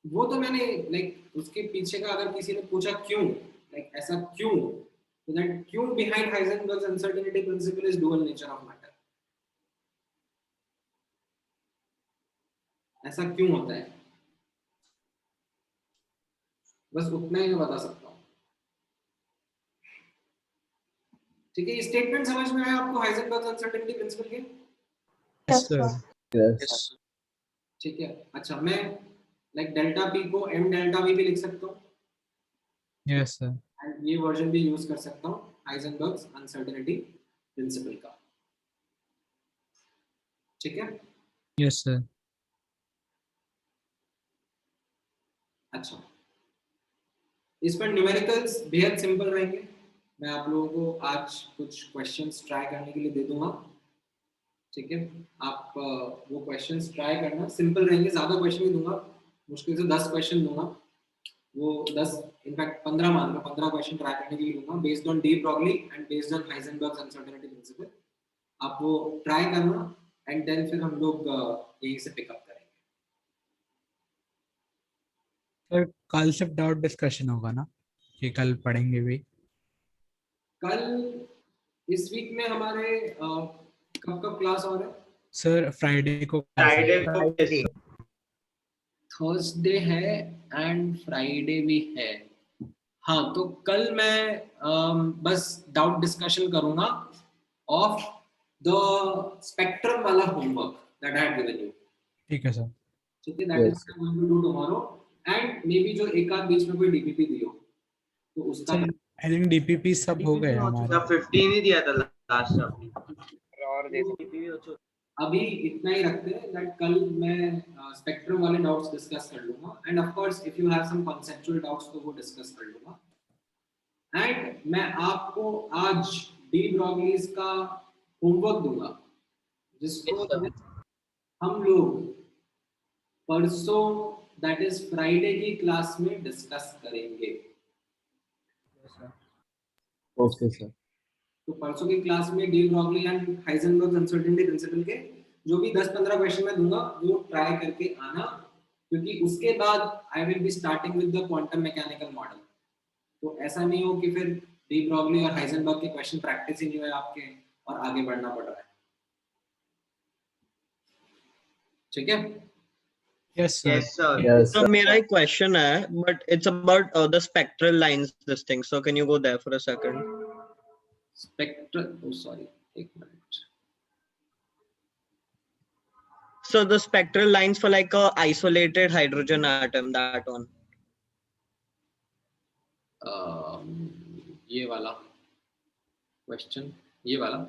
वो तो मैंने लाइक उसके पीछे का अगर किसी ने पूछा क्यों, लाइक ऐसा क्यों, तो दैट क्यों behind Heisenberg's uncertainty principle is dual nature of matter. ऐसा क्यों होता है, बस उतना ही मैं बता सकता हूँ. ठीक है, ये स्टेटमेंट समझ में आया आपको हाइजेनबर्ग्स अनसर्टेनिटी प्रिंसिपल के? Yes, sir. Yes. ठीक है. अच्छा, मैं लाइक डेल्टा पी को एम डेल्टा वी भी लिख सकता हूँ, Yes, sir. एंड ये वर्जन भी यूज कर सकता हूँ हाइजेनबर्ग्स अनसर्टेनिटी प्रिंसिपल का. ठीक है. Yes, sir. अच्छा, इस पर न्यूमेरिकल्स बेहद सिंपल रहेंगे. मैं आप लोगों को आज कुछ क्वेश्चंस ट्राई करने के लिए दे दूंगा. ठीक है, आप वो क्वेश्चंस ट्राई करना, सिंपल रहेंगे. ज्यादा क्वेश्चन नहीं दूंगा, मुश्किल से 10 क्वेश्चन दूंगा. वो 10 इनफैक्ट 15 मान लो, 15 क्वेश्चन ट्राई करने के लिए दूंगा based on de Broglie and based on Heisenberg's uncertainty principle. आप वो ट्राई करना एंड देन फिर हम लोग यहीं से पिकअप करेंगे. सर कल सिर्फ डाउट डिस्कशन होगा ना, कि कल पढ़ेंगे भी? कल इस वीक में हमारे कब कब क्लास हो रहा है? सर फ्राइडे को थर्सडे है एंड फ्राइडे भी है. हाँ, तो कल मैं बस डाउट डिस्कशन करूंगा ऑफ द स्पेक्ट्रम वाला homework that I had given you. ठीक है सर. ठीक है, that is going to do tomorrow. And maybe जो एक आध बीच में कोई डीपीपी दी हो तो उसका आई थिंक डीपीपी सब हो गए हमारे. 15 ही दिया था लास्ट अपनी. और दे सकते अभी इतना ही रखते हैं. दैट कल मैं स्पेक्ट्रम वाले डाउट्स डिस्कस कर लूंगा and of course if you have some conceptual doubts तो वो डिस्कस कर लूंगा. एंड मैं आपको आज डी ब्रॉगलीज का होमवर्क दूंगा जिसको हम लोग परसों दैट इज फ्राइडे की क्लास में डिस्कस करेंगे. Okay, sir. तो परसों की क्लास में de Broglie and Heisenberg's uncertainty principle के जो भी 10-15 क्वेश्चन मैं दूंगा वो ट्राई करके आना, क्योंकि उसके बाद I will be starting with the quantum mechanical model. तो ऐसा नहीं हो कि फिर डी ब्रॉगली और हाइजेनबर्ग के क्वेश्चन प्रैक्टिस ही नहीं हुए आपके और आगे बढ़ना पड़ रहा है. ठीक है. Yes, sir. Yes, sir. Yes, So मेरा एक question है, but it's about the spectral lines, this thing. So can you go there for a second? Spectral. Oh, sorry. एक minute. So the spectral lines for like a isolated hydrogen atom, that one. ये वाला question, ये वाला.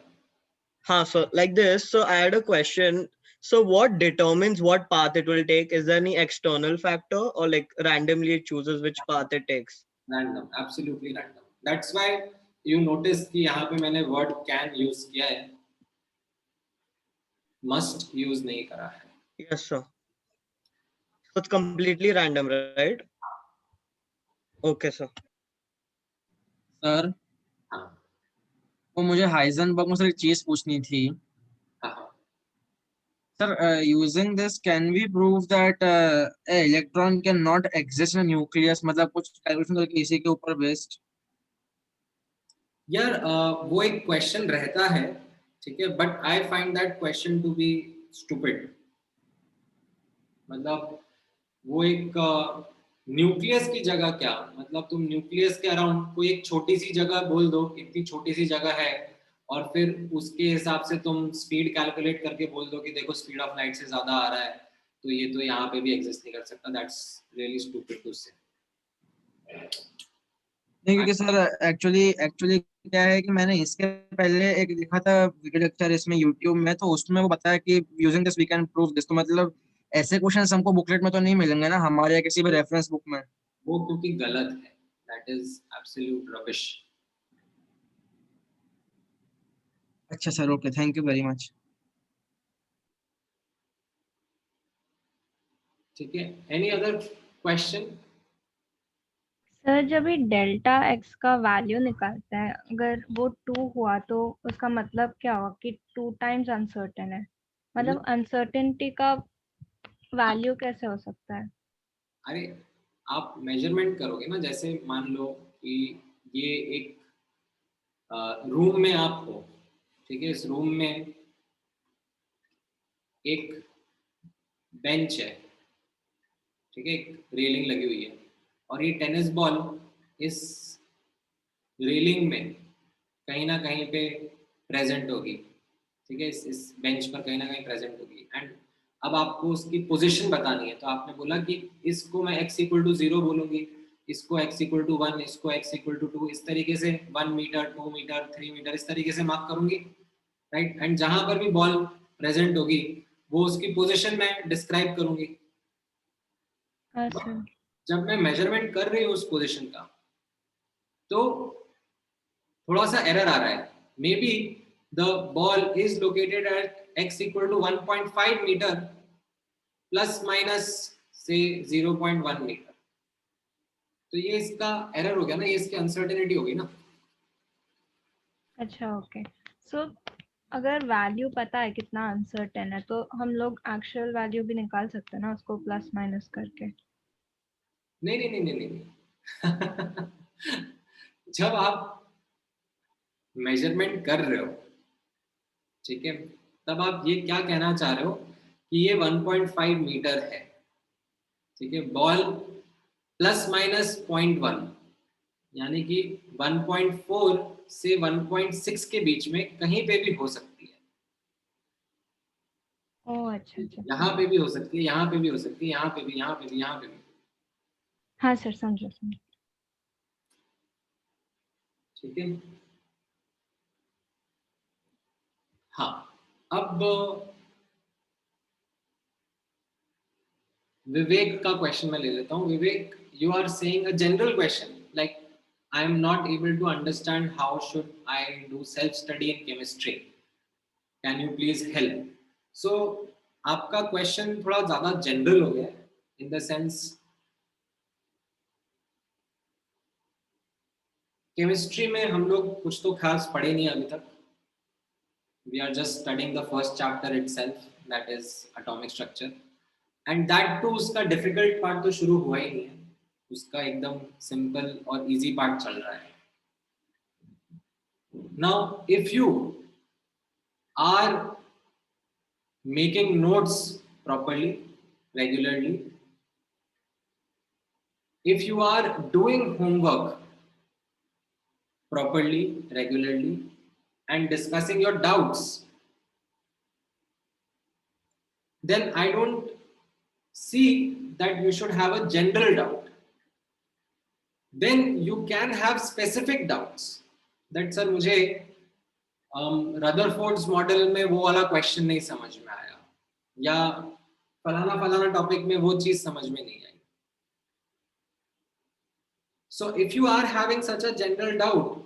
हाँ, so like this. So I had a question. So what determines what path it will take? Is there any external factor or like randomly it chooses which path it takes? Random, absolutely random. That's why you notice कि यहाँ पे मैंने word can use किया है, must use नहीं करा है. Yes, sir. So it's completely random, right? Okay, sir. Sir, तो मुझे हाइजेनबर्ग में सर एक चीज पूछनी थी. Sir, using this, can we prove that a electron cannot exist in a nucleus? मतलब कुछ कैलकुलेशन करके इसी के ऊपर बेस्ड. यार वो एक क्वेश्चन रहता है, ठीक है, but I find that question to be stupid. मतलब वो एक न्यूक्लियस की जगह क्या, मतलब तुम न्यूक्लियस के अराउंड कोई एक छोटी सी जगह बोल दो, इतनी छोटी सी जगह है, और फिर उसके हिसाब से तुम स्पीड कैलकुलेट करके बोल दो कि देखो स्पीड ऑफ लाइट से ज्यादा आ रहा है, तो ये तो यहाँ पे भी एग्जिस्ट नहीं कर सकता. दैट्स रियली स्टूपिड टू से. नहीं, क्योंकि सर एक्चुअली क्या है कि मैंने इसके पहले एक देखा था वीडियो लेक्चर इसमें यूट्यूब में, तो उसमें वो बताया कि using this we can prove this. तो मतलब ऐसे क्वेश्चंस हमको बुकलेट में तो नहीं मिलेंगे ना हमारे या किसी भी रेफरेंस बुक में. वो क्योंकि गलत है. That is absolute rubbish. अच्छा sir, okay, thank you very much. ठीक है, एनी अदर क्वेश्चन? सर जब ये डेल्टा एक्स का वैल्यू निकालता है, अगर वो 2 हुआ तो उसका मतलब क्या हुआ कि 2 टाइम्स अनसर्टेन है, मतलब अनसर्टेनिटी का वैल्यू कैसे हो सकता है? अरे आप मेजरमेंट करोगे ना, जैसे मान लो कि ये एक रूम में आप हो, ठीक है, इस रूम में एक बेंच है, ठीक है, एक रेलिंग लगी हुई है, और ये टेनिस बॉल इस रेलिंग में कहीं ना कहीं पे प्रेजेंट होगी, ठीक है, इस बेंच पर कहीं ना कहीं प्रेजेंट होगी, एंड अब आपको उसकी पोजीशन बतानी है। तो आपने बोला कि इसको मैं x इक्वल टू 0 बोलूंगी, इसको x इक्वल टू 1, इसको x इक्वल टू 2, इस तरीके से 1 मीटर 2 मीटर 3 मीटर इस तरीके से मार्क करूंगी, राइट। एंड जहां पर भी बॉल प्रेजेंट होगी वो उसकी पोजीशन में डिस्क्राइब करूंगी। अच्छा, जब मैं मेजरमेंट कर रही हूँ उस पोजीशन का, तो थोड़ा सा एरर आ रहा है। Maybe the ball is located at x equal to 1.5 metre plus minus से 0.1 मीटर। तो ये इसका एरर हो गया ना, ये इसकी अनसर्टेनिटी होगी ना। अच्छा, ओके। सो अगर वैल्यू पता है कितना अनसर्टेन है, तो हम लोग एक्चुअल वैल्यू भी निकाल सकते हैं ना उसको प्लस माइनस करके? नहीं नहीं नहीं नहीं, नहीं। जब आप मेजरमेंट कर रहे हो, ठीक है, तब आप ये क्या कहना चाह रहे हो कि ये 1.5 मीटर है, ठीक है, बॉल प्लस माइनस 0.1, यानी कि 1.4 से 1.6 के बीच में कहीं पे भी हो सकती है। ओह अच्छा अच्छा, यहाँ पे भी हो सकती है, यहाँ पे भी हो सकती है, यहाँ पे भी, यहाँ पे भी, यहाँ पे भी। हाँ सर, समझो समझो। ठीक है, हाँ। अब विवेक का क्वेश्चन मैं ले लेता हूँ। Vivek, you are saying a general question like I am not able to understand how should I do self study in chemistry, can you please help? So आपका क्वेश्चन थोड़ा ज्यादा जनरल हो गया इन द सेंस केमिस्ट्री में हम लोग कुछ तो खास पढ़े नहीं अभी तक। We are just studying the first chapter itself, that is atomic structure, and that too उसका डिफिकल्ट पार्ट तो शुरू हुआ ही नहीं है, उसका एकदम सिंपल और इजी पार्ट चल रहा है। Now if you are making notes properly, regularly, if you are doing homework properly, regularly, and discussing your doubts, then I don't see that you should have a general doubt. Then you can have specific doubts that sir मुझे रदरफोर्ड्स मॉडल में वो वाला क्वेश्चन नहीं समझ में आया, या फलाना फलाना टॉपिक में वो चीज समझ में नहीं आई। So if you are having such a general doubt,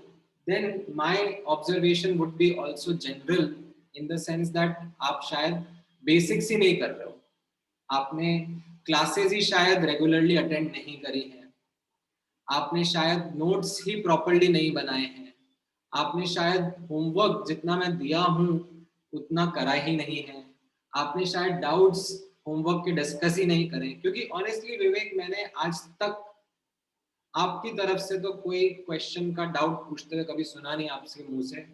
then my observation would be also general in the sense that आप शायद बेसिक्स ही नहीं कर रहे हो, आपने क्लासेस ही शायद रेगुलरली अटेंड नहीं करी हैं, आपने शायद नोट्स ही प्रॉपर्ली नहीं बनाए हैं, आपने शायद होमवर्क जितना मैं दिया हूँ उतना करा ही नहीं है, आपने शायद डाउट्स होमवर्क के डिस्कस ही नहीं करे। क्योंकि ऑनेस्टली विवेक, मैंने आज तक आपकी तरफ से तो कोई क्वेश्चन का डाउट पूछते हुए कभी सुना नहीं आपके मुंह से,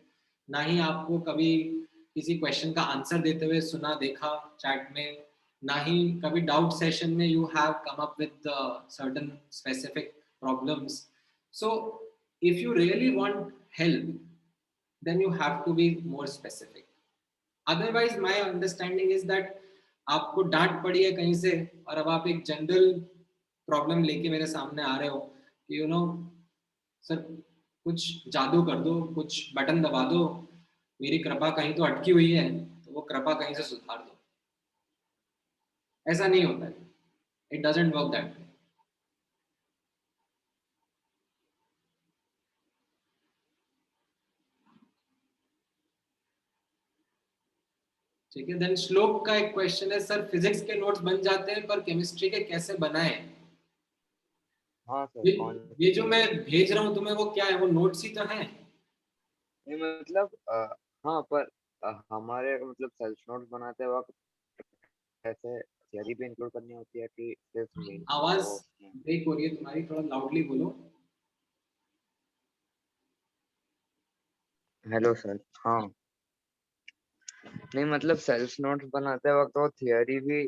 ना ही आपको कभी किसी क्वेश्चन का आंसर देते हुए सुना देखा चैट में, ना ही कभी डाउट सेशन में you have come up with certain specific problems. So if you really want help, then you have to be more specific. Otherwise my understanding is that आपको डांट पड़ी है कहीं से और अब आप एक जनरल प्रॉब्लम लेके मेरे सामने आ रहे हो कि यू नो सर कुछ जादू कर दो, कुछ बटन दबा दो, मेरी कृपा कहीं तो अटकी हुई है, तो वो कृपा कहीं से सुधार दो। ऐसा नहीं होता है, it doesn't work that way. ठीक है, देन श्लोक का एक क्वेश्चन है, सर फिजिक्स के नोट्स बन जाते हैं पर केमिस्ट्री के कैसे बनाएं? हाँ सर ये जो मैं भेज रहा हूँ तुम्हें वो क्या है, वो नोट्स ही तो है। नहीं मतलब हाँ पर हमारे मतलब सेल्फ नोट्स बनाते वक्त ऐसे थियरी भी इंक्लूड करनी होती है कि सिर्फ मेन आवाज ब्रेक हो रही है तुम्हारी, थोड़ा लाउडली बोलो। Hello sir. हाँ नहीं मतलब सेल्फ नोट्स बनाते वक्त वो थियरी भी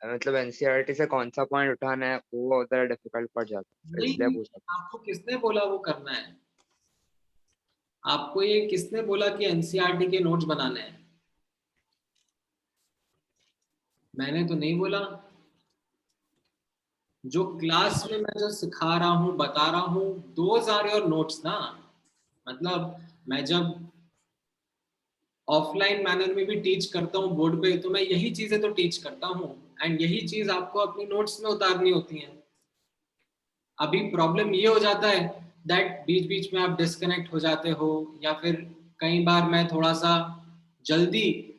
मतलब एनसीईआरटी से कौन सा पॉइंट उठाना है वो उधर डिफिकल्ट पड़ जाता है, इसलिए नहीं, पूछा। आपको किसने बोला वो करना है? आपको ये किसने बोला कि एनसीईआरटी के नोट्स बनाने हैं? मैंने तो नहीं बोला। जो क्लास में मैं जो सिखा रहा हूँ, बता रहा हूँ, दोज आर योर नोट्स ना। मतलब मैं जब ऑफलाइन मैनर में भी टीच करता हूँ बोर्ड पे, तो मैं यही चीजें तो टीच करता हूँ, एंड यही चीज आपको अपनी नोट्स में उतारनी होती है। अभी प्रॉब्लम ये हो जाता है दैट बीच बीच में आप डिस्कनेक्ट हो जाते हो, या फिर कई बार मैं थोड़ा सा जल्दी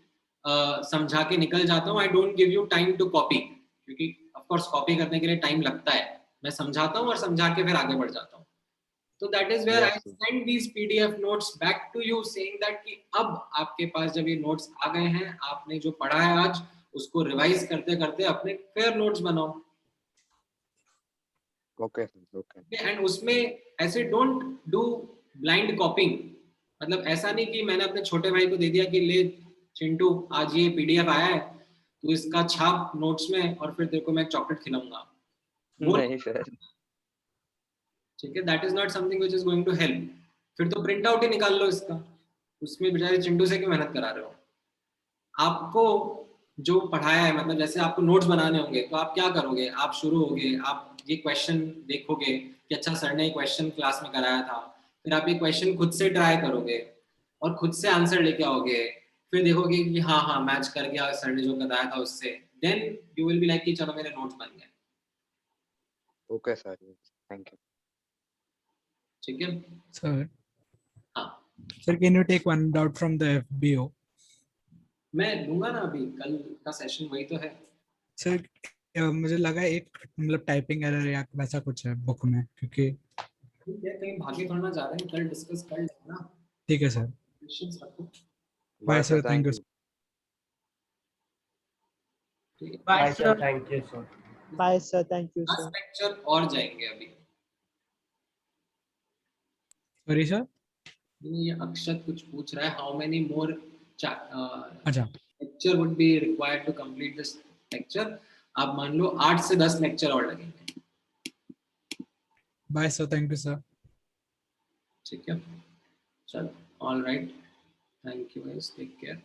समझा के निकल जाता हूँ। I don't give you time to copy, क्योंकि ऑफ कोर्स कॉपी करने के लिए टाइम लगता है। मैं समझाता हूँ और समझा के फिर आगे बढ़ जाता हूँ। तो that is where I send these PDF notes back to you saying that कि अब आपके पास जब ये नोट्स आ गए हैं, आपने जो पढ़ा है आज उसको रिवाइज करते करते अपने फेयर नोट्स बनाओ। Okay okay. एंड उसमें ऐसे डोंट डू ब्लाइंड कॉपिंग। मतलब ऐसा नहीं कि मैंने अपने छोटे भाई को दे दिया कि ले चिंटू आज ये पीडीएफ आया है, तो इसका छाप नोट्स में और फिर तेरे को मैं चॉकलेट खिलाऊंगा। नहीं सर। ठीक है, that is not something which is going to help. फिर तो प्रिंट आउट ही निकाल लो इसका, उसमें बेचारे चिंटू से क्यों मेहनत करा रहे हो? आपको जो पढ़ाया है, मतलब जैसे आपको नोट्स बनाने होंगे तो आप क्या करोगे? आप शुरू होगे, आप ये क्वेश्चन देखोगे कि अच्छा सर ने क्वेश्चन क्लास में कराया था, फिर आप ये क्वेश्चन खुद से ट्राई करोगे और खुद से आंसर लेके आओगे, फिर देखोगे कि हाँ हाँ मैच कर गया सर ने जो बताया था उससे, then you will be like कि चलो मेरे नोट्स बन गए। Okay sir, thank you. ठीक है सर। हाँ sir, can you take one doubt from the FBO? मैं लूंगा ना, अभी कल का सेशन वही तो है। सर मुझे लगा एक मतलब टाइपिंग एरर या वैसा कुछ है बुक में, क्योंकि ठीक है, कहीं भागे थोड़ा ना जा रहे हैं, कल डिस्कस कर लेंगे ना। ठीक है सर। क्वेश्चंस रखो। Bye sir, thank you. Bye sir. Thank you sir. Bye sir, thank you sir. Last lecture और जाएंगे अभी। Sorry sir. ये अक्षत कुछ पूछ रहा है, हाउ मेनी मोर अच्छा। Lecture would be required to complete this lecture. आप मान लो 8 से 10 लेक्चर और लगेंगे। Bye sir, thank you sir. ठीक है, चलो, all right, thank you guys, take care.